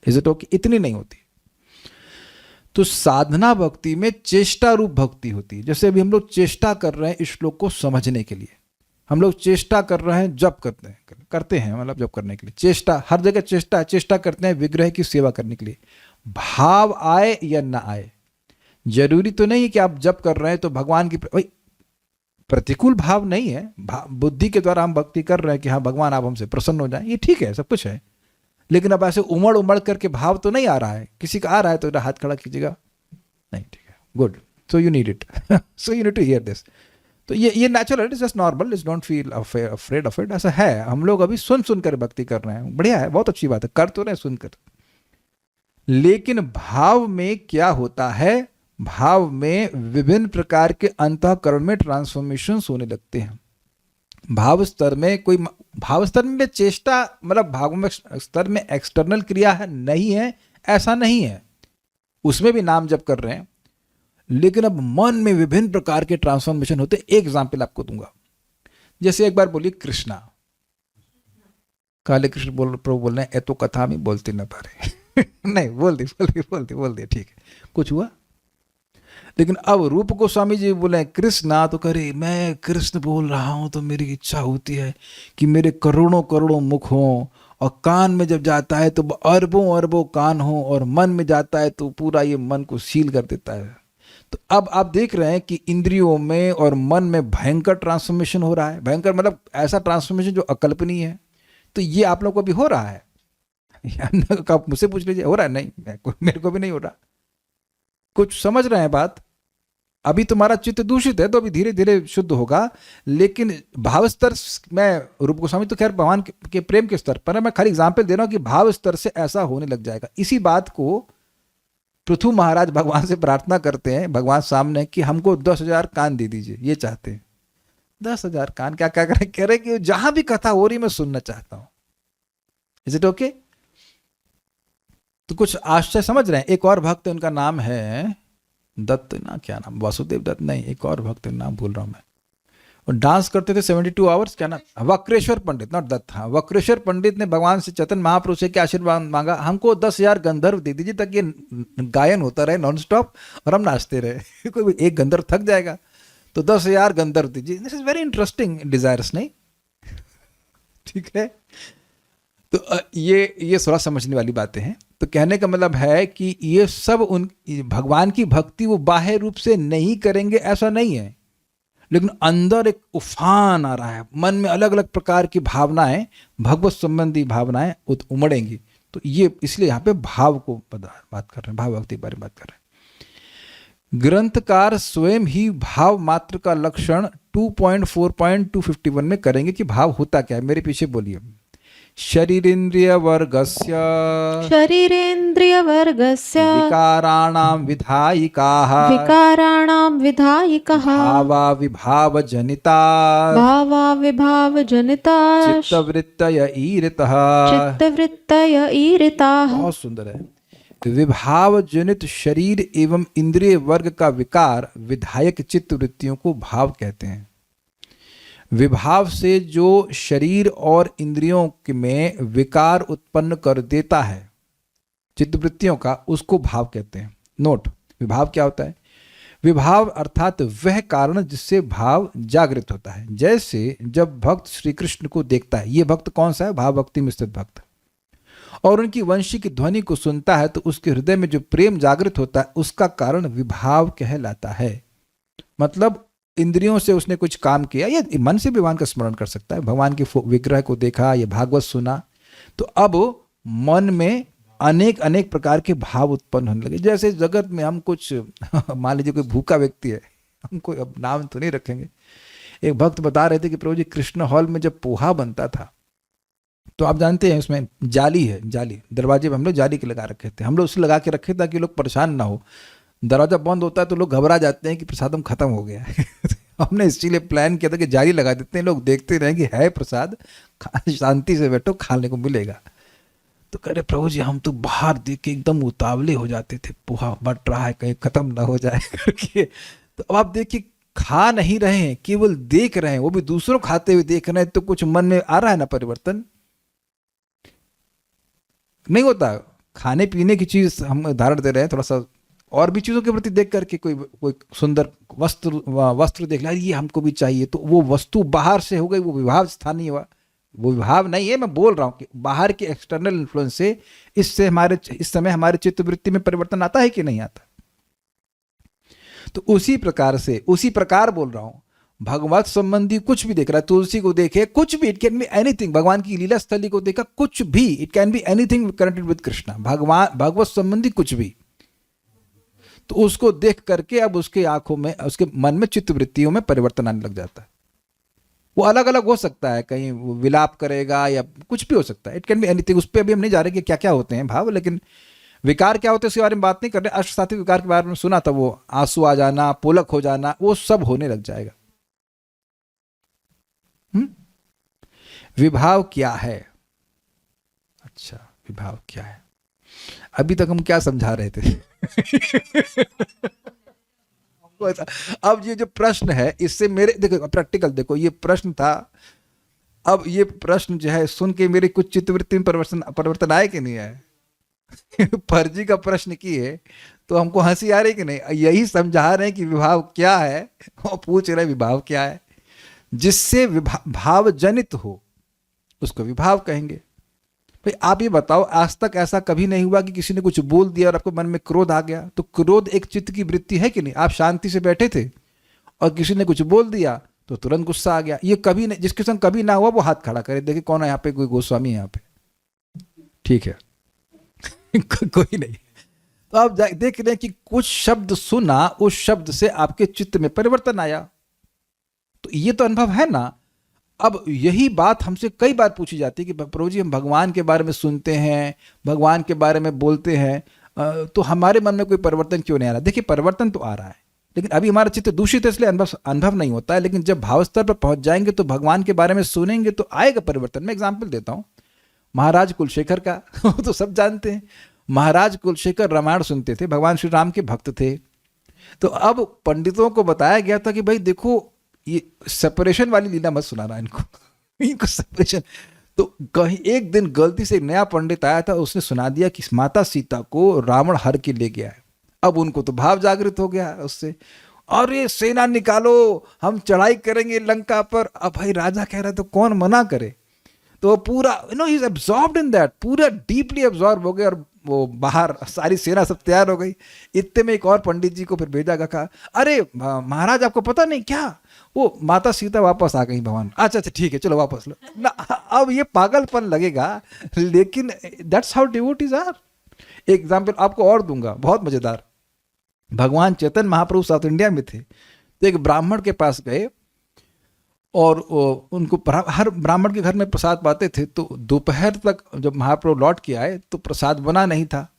Is it okay? इतनी नहीं होती। तो साधना भक्ति में चेष्टा रूप भक्ति होती है। जैसे अभी हम लोग चेष्टा कर रहे हैं इस श्लोक को समझने के लिए, हम लोग चेष्टा कर रहे हैं जप करते हैं मतलब जप करने के लिए। चेष्टा हर जगह चेष्टा करते हैं विग्रह की सेवा करने के लिए। भाव आए या ना आए, जरूरी तो नहीं कि आप जप कर रहे हैं तो भगवान की भाई प्रतिकूल भाव नहीं है। बुद्धि के द्वारा हम भक्ति कर रहे हैं कि हाँ भगवान आप हमसे प्रसन्न हो जाए, ये ठीक है, सब कुछ है। लेकिन अब ऐसे उमड़ करके भाव तो नहीं आ रहा है। किसी का आ रहा है तो हाथ खड़ा कीजिएगा, नहीं, ठीक है, good, so you need it, so you need to hear this. तो ये natural, it's just normal, it's don't feel afraid of it. ऐसा है, हम लोग अभी सुन कर भक्ति कर रहे हैं, बढ़िया है, बहुत अच्छी बात है, कर तो रहे सुनकर। लेकिन भाव में क्या होता है, भाव में विभिन्न प्रकार के अंतःकरण में ट्रांसफॉर्मेशन होने लगते हैं। भाव स्तर में चेष्टा मतलब भाव में स्तर में एक्सटर्नल क्रिया है नहीं है, ऐसा नहीं है, उसमें भी नाम जप कर रहे हैं। लेकिन अब मन में विभिन्न प्रकार के ट्रांसफॉर्मेशन होते हैं। एक एग्जाम्पल आपको दूंगा। जैसे एक बार बोलिए कृष्णा, काले कृष्ण प्रभु बोल रहे हैं, ए तो कथा में बोलते न पारे नहीं, बोल दे, ठीक है, कुछ हुआ। लेकिन अब रूप गोस्वामी जी बोले कृष्णा, तो करे मैं कृष्ण बोल रहा हूं तो मेरी इच्छा होती है कि मेरे करोड़ों मुख हों, और कान में जब जाता है तो अरबों कान हों, और मन में जाता है तो पूरा ये मन को सील कर देता है। तो अब आप देख रहे हैं कि इंद्रियों में और मन में भयंकर ट्रांसफॉर्मेशन हो रहा है। भयंकर मतलब ऐसा ट्रांसफॉर्मेशन जो अकल्पनीय है। तो ये आप लोग को भी हो रहा है। आप मुझसे पूछ लीजिए हो रहा है? नहीं, मेरे को भी नहीं हो रहा। कुछ समझ रहे हैं बात? अभी तुम्हारा चित्त दूषित है तो अभी धीरे धीरे शुद्ध होगा। लेकिन भाव स्तर में रूप गोस्वामी तो खैर भगवान के प्रेम के स्तर पर है, मैं खाली एग्जाम्पल दे रहा हूं कि भाव स्तर से ऐसा होने लग जाएगा। इसी बात को पृथु महाराज भगवान से प्रार्थना करते हैं भगवान सामने कि हमको 10,000 कान दे दीजिए, ये चाहते हैं। 10,000 कान क्या क्या कह रहे कि जहां भी कथा हो रही मैं सुनना चाहता हूं। Is it okay? तो कुछ आश्चर्य समझ रहे हैं। एक और भक्त, उनका नाम है दत्त ना, क्या नाम, वासुदेव दत्त नहीं, एक और भक्त नाम भूल रहा हूं मैं, और डांस करते थे 72 आवर्स, क्या नाम, वक्रेश्वर पंडित, नॉट दत्त, हाँ, वक्रेश्वर पंडित ने भगवान से चैतन्य महाप्रभु से क्या आशीर्वाद मांगा, हमको 10,000 गंधर्व दे दीजिए ताकि ये गायन होता रहे नॉन स्टॉप और हम नाचते रहे। कोई एक गंधर्व थक जाएगा। तो 10,000 गंधर्व दीजिए। This is very interesting desires, नहीं? ठीक है, तो ये थोड़ा समझने वाली बातें हैं। तो कहने का मतलब है कि ये सब उन भगवान की भक्ति वो बाह्य रूप से नहीं करेंगे ऐसा नहीं है, लेकिन अंदर एक उफान आ रहा है, मन में अलग अलग प्रकार की भावनाएं, भगवत संबंधी भावनाएं उमड़ेंगी। तो ये इसलिए यहाँ पे भाव को बात कर रहे हैं, भाव भक्ति के बारे में बात कर रहे हैं। ग्रंथकार स्वयं ही भाव मात्र का लक्षण 2.4.251 में करेंगे कि भाव होता क्या है। मेरे पीछे बोलिए। शरीरेन्द्रिय वर्गस्य विकाराणां विधायिकाः भावा विभाव जनिता चित्तवृत्तय ईरितः। बहुत सुंदर है। विभाव जनित शरीर एवं इंद्रिय वर्ग का विकार विधायक चित्त वृत्तियों को भाव कहते हैं। विभाव से जो शरीर और इंद्रियों में विकार उत्पन्न कर देता है चित्तवृत्तियों का, उसको भाव कहते हैं। नोट, विभाव क्या होता है? विभाव अर्थात वह कारण जिससे भाव जागृत होता है। जैसे जब भक्त श्री कृष्ण को देखता है, ये भक्त कौन सा है? भाव भक्ति में स्थित भक्त, और उनकी वंशी की ध्वनि को सुनता है तो उसके हृदय में जो प्रेम जागृत होता है उसका कारण विभाव कहलाता है। मतलब इंद्रियों से उसने कुछ काम किया, या मन से भगवान का स्मरण कर सकता है, भगवान के विग्रह को देखा या भागवत सुना, तो अब मन में अनेक अनेक प्रकार के भाव उत्पन्न होने लगे। जैसे जगत में हम कुछ मान लीजिए कोई भूखा व्यक्ति है, हम कोई अब नाम तो नहीं रखेंगे, एक भक्त बता रहे थे कि प्रभु जी कृष्ण हॉल में जब पोहा बनता था तो आप जानते हैं उसमें जाली है, जाली दरवाजे पे हम लोग जाली के लगा रखे थे, हम लोग उसे लगा के रखे ताकि लोग परेशान ना हो। दरवाजा बंद होता है तो लोग घबरा जाते हैं कि प्रसादम खत्म हो गया है हमने इसीलिए प्लान किया था कि जाली लगा देते हैं, लोग देखते रहें कि है प्रसाद, शांति से बैठो, खाने को मिलेगा। तो कह रहे प्रभु जी हम तो बाहर देख के एकदम उतावले हो जाते थे, पोहा बट रहा है कहीं खत्म ना हो जाए करके। तो अब आप देखिए खा नहीं रहे हैं, केवल देख रहे हैं, वो भी दूसरों खाते हुए देख रहे हैं, तो कुछ मन में आ रहा है ना परिवर्तन? नहीं होता। खाने पीने की चीज हम उदाहरण दे रहे हैं, थोड़ा सा और भी चीजों के प्रति देख करके कोई सुंदर वस्त्र देख लिया, ये हमको भी चाहिए, तो वो वस्तु बाहर से हो गई, वो विभाव स्थानीय हुआ। वो विभाव नहीं है, मैं बोल रहा हूं कि बाहर के एक्सटर्नल इन्फ्लुएंस से इससे इस समय हमारे चित्तवृत्ति में परिवर्तन आता है कि नहीं आता? तो उसी प्रकार बोल रहा हूं, भगवत संबंधी कुछ भी देख रहा है, तुलसी को देखे, कुछ भी, इट कैन बी एनीथिंग, भगवान की लीला स्थली को देखा, कुछ भी, it can be anything connected with Krishna, भगवत संबंधी कुछ भी, तो उसको देख करके अब उसके आंखों में, उसके मन में, चित्तवृत्तियों में परिवर्तन आने लग जाता है। वो अलग अलग हो सकता है, कहीं वो विलाप करेगा या कुछ भी हो सकता है, इट कैन बी एनीथिंग। उस पर अभी हम नहीं जा रहे कि क्या क्या होते हैं भाव, लेकिन विकार क्या होते हैं उसके बारे में बात नहीं कर रहे। अष्टसात्विक विकार के बारे में सुना था, वो आंसू आ जाना, पुलक हो जाना, वो सब होने लग जाएगा। विभाव क्या है? अच्छा, विभाव क्या है? अभी तक हम क्या समझा रहे थे? अब ये जो प्रश्न है, इससे मेरे देखो प्रैक्टिकल देखो, ये प्रश्न था, अब ये प्रश्न जो है सुन के मेरे कुछ चित्तवृत्ति में परिवर्तन आए कि नहीं आए? फर्जी का प्रश्न किए तो हमको हंसी आ रही कि नहीं? यही समझा रहे हैं कि विभाव क्या है, और पूछ रहे विभाव क्या है। जिससे भाव जनित हो उसको विभाव कहेंगे। भाई आप ये बताओ, आज तक ऐसा कभी नहीं हुआ कि किसी ने कुछ बोल दिया और आपको मन में क्रोध आ गया? तो क्रोध एक चित्त की वृत्ति है कि नहीं? आप शांति से बैठे थे और किसी ने कुछ बोल दिया तो तुरंत गुस्सा आ गया। ये कभी नहीं, जिसके संग कभी ना हुआ वो हाथ खड़ा करे, देखिए कौन है यहाँ पे, कोई गोस्वामी है यहाँ पे? ठीक है कोई नहीं। तो आप देख रहे हैं कि कुछ शब्द सुना, उस शब्द से आपके चित्त में परिवर्तन आया, तो ये तो अनुभव है ना। अब यही बात हमसे कई बार पूछी जाती है कि प्रभु जी हम भगवान के बारे में सुनते हैं, भगवान के बारे में बोलते हैं, तो हमारे मन में कोई परिवर्तन क्यों नहीं आ रहा? देखिए परिवर्तन तो आ रहा है, लेकिन अभी हमारा चित्त दूषित है, इसलिए अनुभव नहीं होता है। लेकिन जब भाव स्तर पर पहुंच जाएंगे तो भगवान के बारे में सुनेंगे तो आएगा परिवर्तन। मैं एग्जाम्पल देता हूँ महाराज कुलशेखर का तो सब जानते हैं। महाराज कुलशेखर रामायण सुनते थे, भगवान श्री राम के भक्त थे। तो अब पंडितों को बताया गया था कि भाई देखो ये सेपरेशन वाली लीला मत सुनाना इनको सेपरेशन। तो कहीं एक दिन गलती से एक नया पंडित आया था, उसने सुना दिया कि माता सीता को रावण हर के ले गया है। अब उनको तो भाव जागृत हो गया उससे, अरे सेना निकालो, हम चढ़ाई करेंगे लंका पर। अब भाई राजा कह रहा है तो कौन मना करे। तो वो पूरा he is absorbed in that, पूरा डीपली एब्जॉर्ब हो गए, और वो बाहर सारी सेना सब तैयार हो गई। इतने में एक और पंडित जी को फिर भेजा गया, कहा अरे महाराज आपको पता नहीं क्या, वो माता सीता वापस आ गई भगवान। अच्छा अच्छा ठीक है चलो वापस लो ना। अब ये पागलपन लगेगा, लेकिन that's how devotees are. Example आपको और दूंगा, बहुत मजेदार। भगवान चैतन्य महाप्रभु साउथ इंडिया में थे, तो एक ब्राह्मण के पास गए, और उनको हर ब्राह्मण के घर में प्रसाद पाते थे। तो दोपहर तक जब महाप्रभु लौट के आए तो प्रसाद बना नहीं था।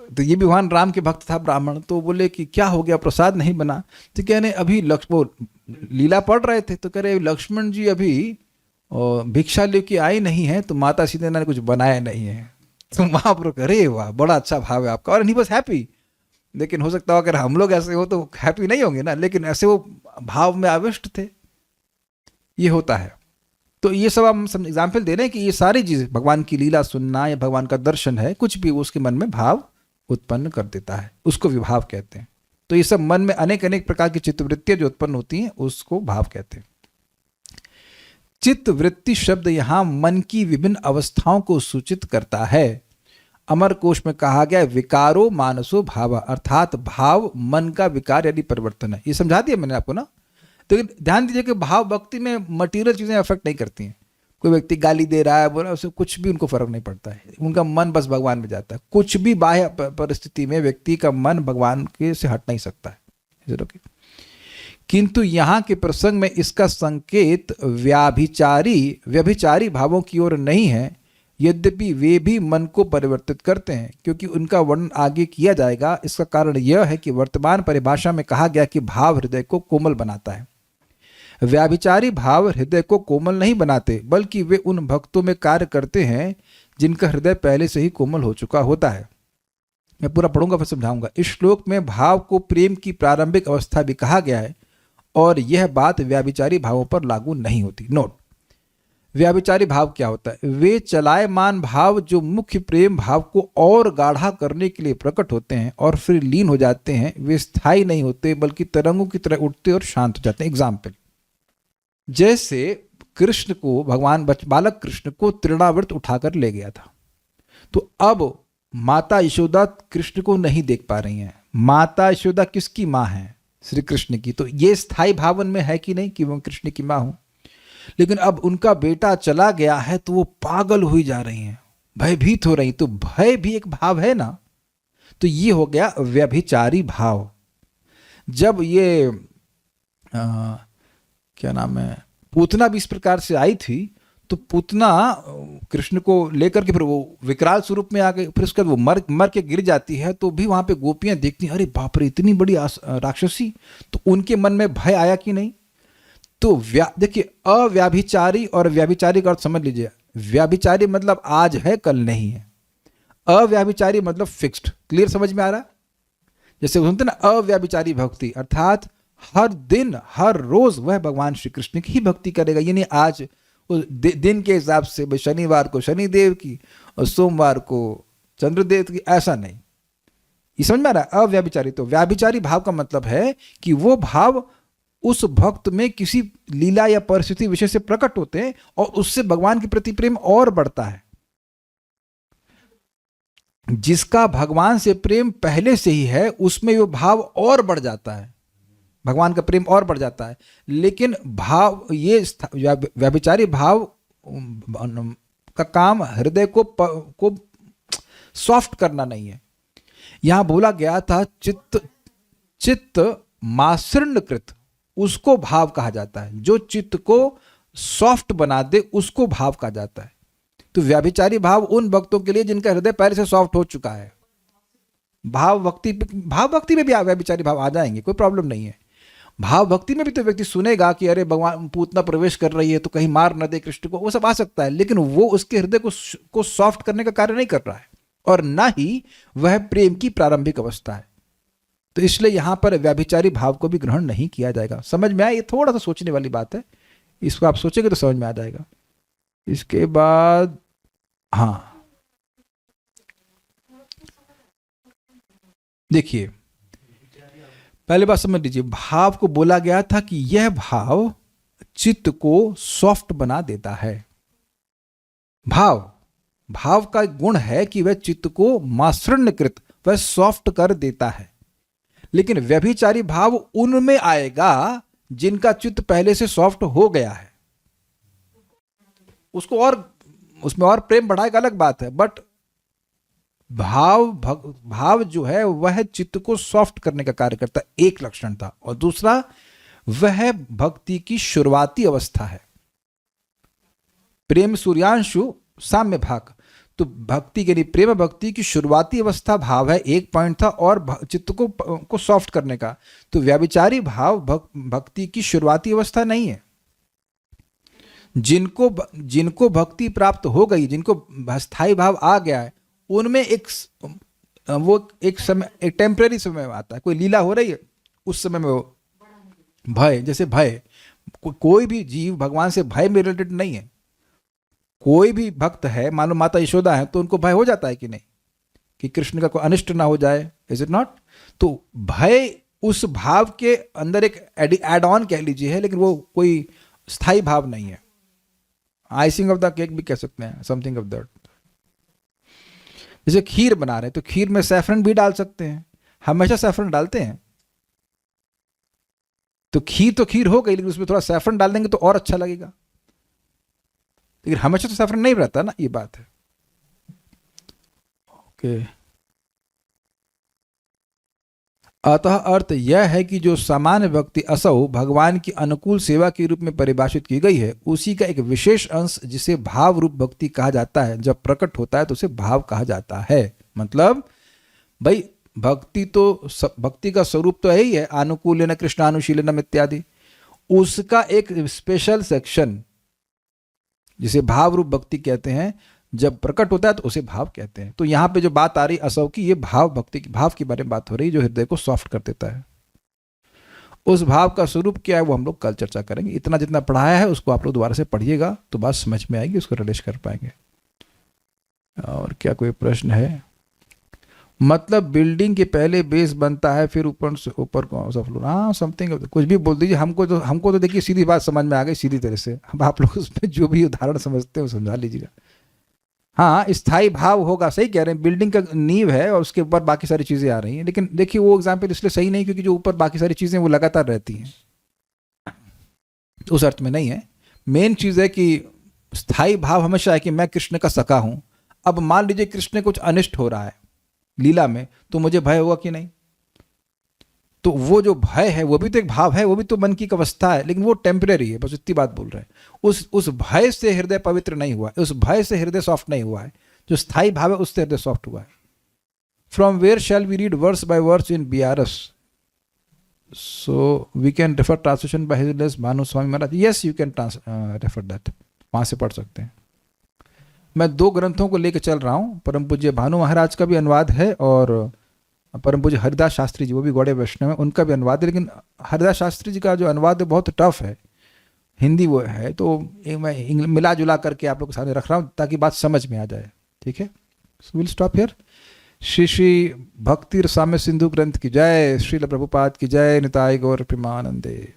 तो ये भी भगवान राम के भक्त था ब्राह्मण, तो बोले कि क्या हो गया, प्रसाद नहीं बना। तो कह रहे अभी वो लीला पढ़ रहे थे, तो कह रहे लक्ष्मण जी अभी भिक्षा लेके आई नहीं है, तो माता सीता ने कुछ बनाया नहीं है। तो महाप्रभु कह रहे वाह बड़ा अच्छा भाव है आपका, और नहीं बस हैप्पी। लेकिन हो सकता हो अगर हम लोग ऐसे हो तो हैप्पी नहीं होंगे ना, लेकिन ऐसे वो भाव में आविष्ट थे। ये होता है। तो ये सब हम एग्जाम्पल दे रहे हैं कि ये सारी चीज़ें, भगवान की लीला सुनना या भगवान का दर्शन है, कुछ भी उसके मन में भाव उत्पन्न कर देता है, उसको विभाव कहते हैं। तो ये सब मन में अनेक अनेक प्रकार की चित्तवृत्तियां जो उत्पन्न होती हैं उसको भाव कहते हैं। चित्तवृत्ति शब्द यहाँ मन की विभिन्न अवस्थाओं को सूचित करता है। अमर कोश में कहा गया विकारो मानसो भाव, अर्थात भाव मन का विकार यानी परिवर्तन है। ये समझा दिया मैंने आपको ना। तो ध्यान दीजिए कि भाव भक्ति में मटीरियल चीजें अफेक्ट नहीं करती हैं। कोई व्यक्ति गाली दे रहा है, बोला, उसे कुछ भी उनको फर्क नहीं पड़ता है, उनका मन बस भगवान में जाता है। कुछ भी बाह्य परिस्थिति में व्यक्ति का मन भगवान के से हट नहीं सकता है। किंतु यहाँ के प्रसंग में इसका संकेत व्यभिचारी भावों की ओर नहीं है, यद्यपि वे भी मन को परिवर्तित करते हैं, क्योंकि उनका वर्णन आगे किया जाएगा। इसका कारण यह है कि वर्तमान परिभाषा में कहा गया कि भाव हृदय को कोमल बनाता है। व्याभिचारी भाव हृदय को कोमल नहीं बनाते, बल्कि वे उन भक्तों में कार्य करते हैं जिनका हृदय पहले से ही कोमल हो चुका होता है। मैं पूरा पढ़ूंगा फिर समझाऊंगा। इस श्लोक में भाव को प्रेम की प्रारंभिक अवस्था भी कहा गया है, और यह बात व्याभिचारी भावों पर लागू नहीं होती। नोट, व्याभिचारी भाव क्या होता है? वे चलायमान भाव जो मुख्य प्रेम भाव को और गाढ़ा करने के लिए प्रकट होते हैं और फिर लीन हो जाते हैं, वे स्थायी नहीं होते, बल्कि तरंगों की तरह उठते और शांत हो जाते हैं। एग्जाम्पल, जैसे कृष्ण को भगवान बालक कृष्ण को तृणावर्त उठाकर ले गया था, तो अब माता यशोदा कृष्ण को नहीं देख पा रही हैं। माता यशोदा किसकी माँ है? श्री कृष्ण की। तो ये स्थायी भावन में है कि नहीं कि वो कृष्ण की माँ हूं। लेकिन अब उनका बेटा चला गया है तो वो पागल हुई जा रही हैं, भयभीत हो रही। तो भय भी एक भाव है ना। तो ये हो गया व्यभिचारी भाव। जब ये क्या नाम है, पूतना भी इस प्रकार से आई थी, तो पूतना कृष्ण को लेकर के फिर वो विकराल स्वरूप में आ गई। फिर उसके बाद वो मर के गिर जाती है, तो भी वहां पे गोपियां देखती हैं, अरे बाप रे इतनी बड़ी राक्षसी। तो उनके मन में भय आया कि नहीं? तो देखिए, अव्याभिचारी और व्याभिचारी का अर्थ समझ लीजिए। व्याभिचारी मतलब आज है कल नहीं है, अव्याभिचारी मतलब फिक्स्ड। क्लियर समझ में आ रहा? जैसे बोलते ना अव्याभिचारी भक्ति, अर्थात हर दिन हर रोज वह भगवान श्री कृष्ण की ही भक्ति करेगा। यानी आज दिन के हिसाब से शनिवार को शनिदेव की और सोमवार को चंद्रदेव की, ऐसा नहीं। ये समझ में आ रहा है? अव्याभिचारी। तो व्याभिचारी भाव का मतलब है कि वो भाव उस भक्त में किसी लीला या परिस्थिति विषय से प्रकट होते हैं और उससे भगवान के प्रति प्रेम और बढ़ता है। जिसका भगवान से प्रेम पहले से ही है, उसमें वो भाव और बढ़ जाता है, भगवान का प्रेम और बढ़ जाता है। लेकिन भाव, ये व्यभिचारी भाव का काम हृदय को सॉफ्ट करना नहीं है। यहां बोला गया था चित्त मासृणकृत, उसको भाव कहा जाता है। जो चित्त को सॉफ्ट बना दे उसको भाव कहा जाता है। तो व्याभिचारी भाव उन भक्तों के लिए जिनका हृदय पहले से सॉफ्ट हो चुका है। भाव भक्ति में भी व्याभिचारी भाव आ जाएंगे, कोई प्रॉब्लम नहीं है। भाव भक्ति में भी तो व्यक्ति सुनेगा कि अरे भगवान पूतना प्रवेश कर रही है तो कहीं मार न दे कृष्ण को, वो सब आ सकता है। लेकिन वो उसके हृदय को सॉफ्ट करने का कार्य नहीं कर रहा है, और ना ही वह प्रेम की प्रारंभिक अवस्था है। तो इसलिए यहां पर व्याभिचारी भाव को भी ग्रहण नहीं किया जाएगा। समझ में आया? ये थोड़ा सा सोचने वाली बात है, इसको आप सोचेंगे तो समझ में आ जाएगा। इसके बाद हाँ, देखिए, पहले बात समझ लीजिए, भाव को बोला गया था कि यह भाव चित्त को सॉफ्ट बना देता है। भाव का गुण है कि वह चित्त को मासृण्यकृत, वह सॉफ्ट कर देता है। लेकिन व्यभिचारी भाव उनमें आएगा जिनका चित्त पहले से सॉफ्ट हो गया है। उसको और उसमें और प्रेम बढ़ाएगा अलग बात है, बट भाव जो है वह चित्त को सॉफ्ट करने का कार्य करता है, एक लक्षण था। और दूसरा, वह भक्ति की शुरुआती अवस्था है। प्रेम सूर्यांशु साम्य भाग, तो भक्ति के लिए प्रेम भक्ति की शुरुआती अवस्था भाव है, एक पॉइंट था, और चित्त को सॉफ्ट करने का। तो व्याभिचारी भाव भक्ति की शुरुआती अवस्था नहीं है। जिनको भक्ति प्राप्त हो गई, जिनको स्थायी भाव आ गया है, उनमें एक समय, एक टेम्परेरी समय में आता है। कोई लीला हो रही है, उस समय में वो भय, जैसे भय, कोई भी जीव भगवान से भय में रिलेटेड नहीं है। कोई भी भक्त है, मान लो माता यशोदा है, तो उनको भय हो जाता है कि नहीं, कि कृष्ण का कोई अनिष्ट ना हो जाए, इज इट नॉट? तो भय उस भाव के अंदर एक एड ऑन कह लीजिए है, लेकिन वो कोई स्थायी भाव नहीं है। आइसिंग ऑफ द केक भी कह सकते हैं, समथिंग ऑफ दैट। जैसे खीर बना रहे हैं, तो खीर में सैफरन भी डाल सकते हैं, हमेशा सैफरन डालते हैं। तो खीर हो गई, लेकिन उसमें थोड़ा सैफरन डाल देंगे तो और अच्छा लगेगा। लेकिन हमेशा तो सैफरन नहीं रहता ना, ये बात है। ओके, अतः अर्थ यह है कि जो सामान्य भक्ति असौ भगवान की अनुकूल सेवा के रूप में परिभाषित की गई है, उसी का एक विशेष अंश जिसे भाव रूप भक्ति कहा जाता है, जब प्रकट होता है तो उसे भाव कहा जाता है। मतलब भाई, भक्ति का स्वरूप तो यही है, अनुकूलन कृष्णानुशीलनम इत्यादि। उसका एक स्पेशल सेक्शन जिसे भाव रूप भक्ति कहते हैं, जब प्रकट होता है तो उसे भाव कहते हैं। तो यहाँ पे जो बात आ रही असौ की, ये भाव के बारे में बात हो रही है, जो हृदय को सॉफ्ट कर देता है। उस भाव का स्वरूप क्या है वो हम लोग कल चर्चा करेंगे। इतना जितना पढ़ाया है उसको आप लोग दोबारा से पढ़िएगा तो बात समझ में आएगी, उसको रिलेट कर पाएंगे। और क्या कोई प्रश्न है? मतलब बिल्डिंग के पहले बेस बनता है, फिर ऊपर कौन सा फ्लोर? हाँ, समथिंग, कुछ भी बोल दीजिए। हमको तो देखिए सीधी बात समझ में आ गई, सीधी तरह से। अब आप लोग उसमें जो भी उदाहरण समझते हैं वो समझा लीजिएगा। हाँ, स्थायी भाव होगा, सही कह रहे हैं, बिल्डिंग का नींव है और उसके ऊपर बाकी सारी चीज़ें आ रही हैं। लेकिन देखिए वो एग्जाम्पल इसलिए सही नहीं क्योंकि जो ऊपर बाकी सारी चीज़ें वो लगातार रहती हैं, उस अर्थ में नहीं है। मेन चीज़ है कि स्थायी भाव हमेशा है कि मैं कृष्ण का सखा हूँ। अब मान लीजिए कृष्ण कुछ अनिष्ट हो रहा है लीला में, तो मुझे भय होगा कि नहीं? तो वो जो भय है वो भी तो एक भाव है, वो भी तो मन की एक अवस्था है, लेकिन वो टेम्परेरी है, बस इतनी बात बोल रहे हैं। उस भय से हृदय पवित्र नहीं हुआ है, उस भय से हृदय सॉफ्ट नहीं हुआ है। जो स्थायी भाव है उससे हृदय सॉफ्ट हुआ है। From where shall we read verse by verse in BRS? So we can refer translation by his holiness Bhanu Swami Maharaj. Yes, you can refer that, वहाँ से पढ़ सकते हैं। मैं 2 ग्रंथों को लेकर चल रहा हूँ। परम पूज्य भानु महाराज का भी अनुवाद है और परम पूज्य हरिदास शास्त्री जी, वो भी गौड़े वैष्णव है, उनका भी अनुवाद है। लेकिन हरिदास शास्त्री जी का जो अनुवाद है बहुत टफ है, हिंदी वो है, तो मैं मिला जुला करके आप लोग के सामने रख रहा हूँ ताकि बात समझ में आ जाए। ठीक है, so will stop here. Shri Shri भक्ति रसाम्य सिंधु ग्रंथ की जय, श्रील प्रभुपाद की जय, निताय गौर प्रेमानंदे।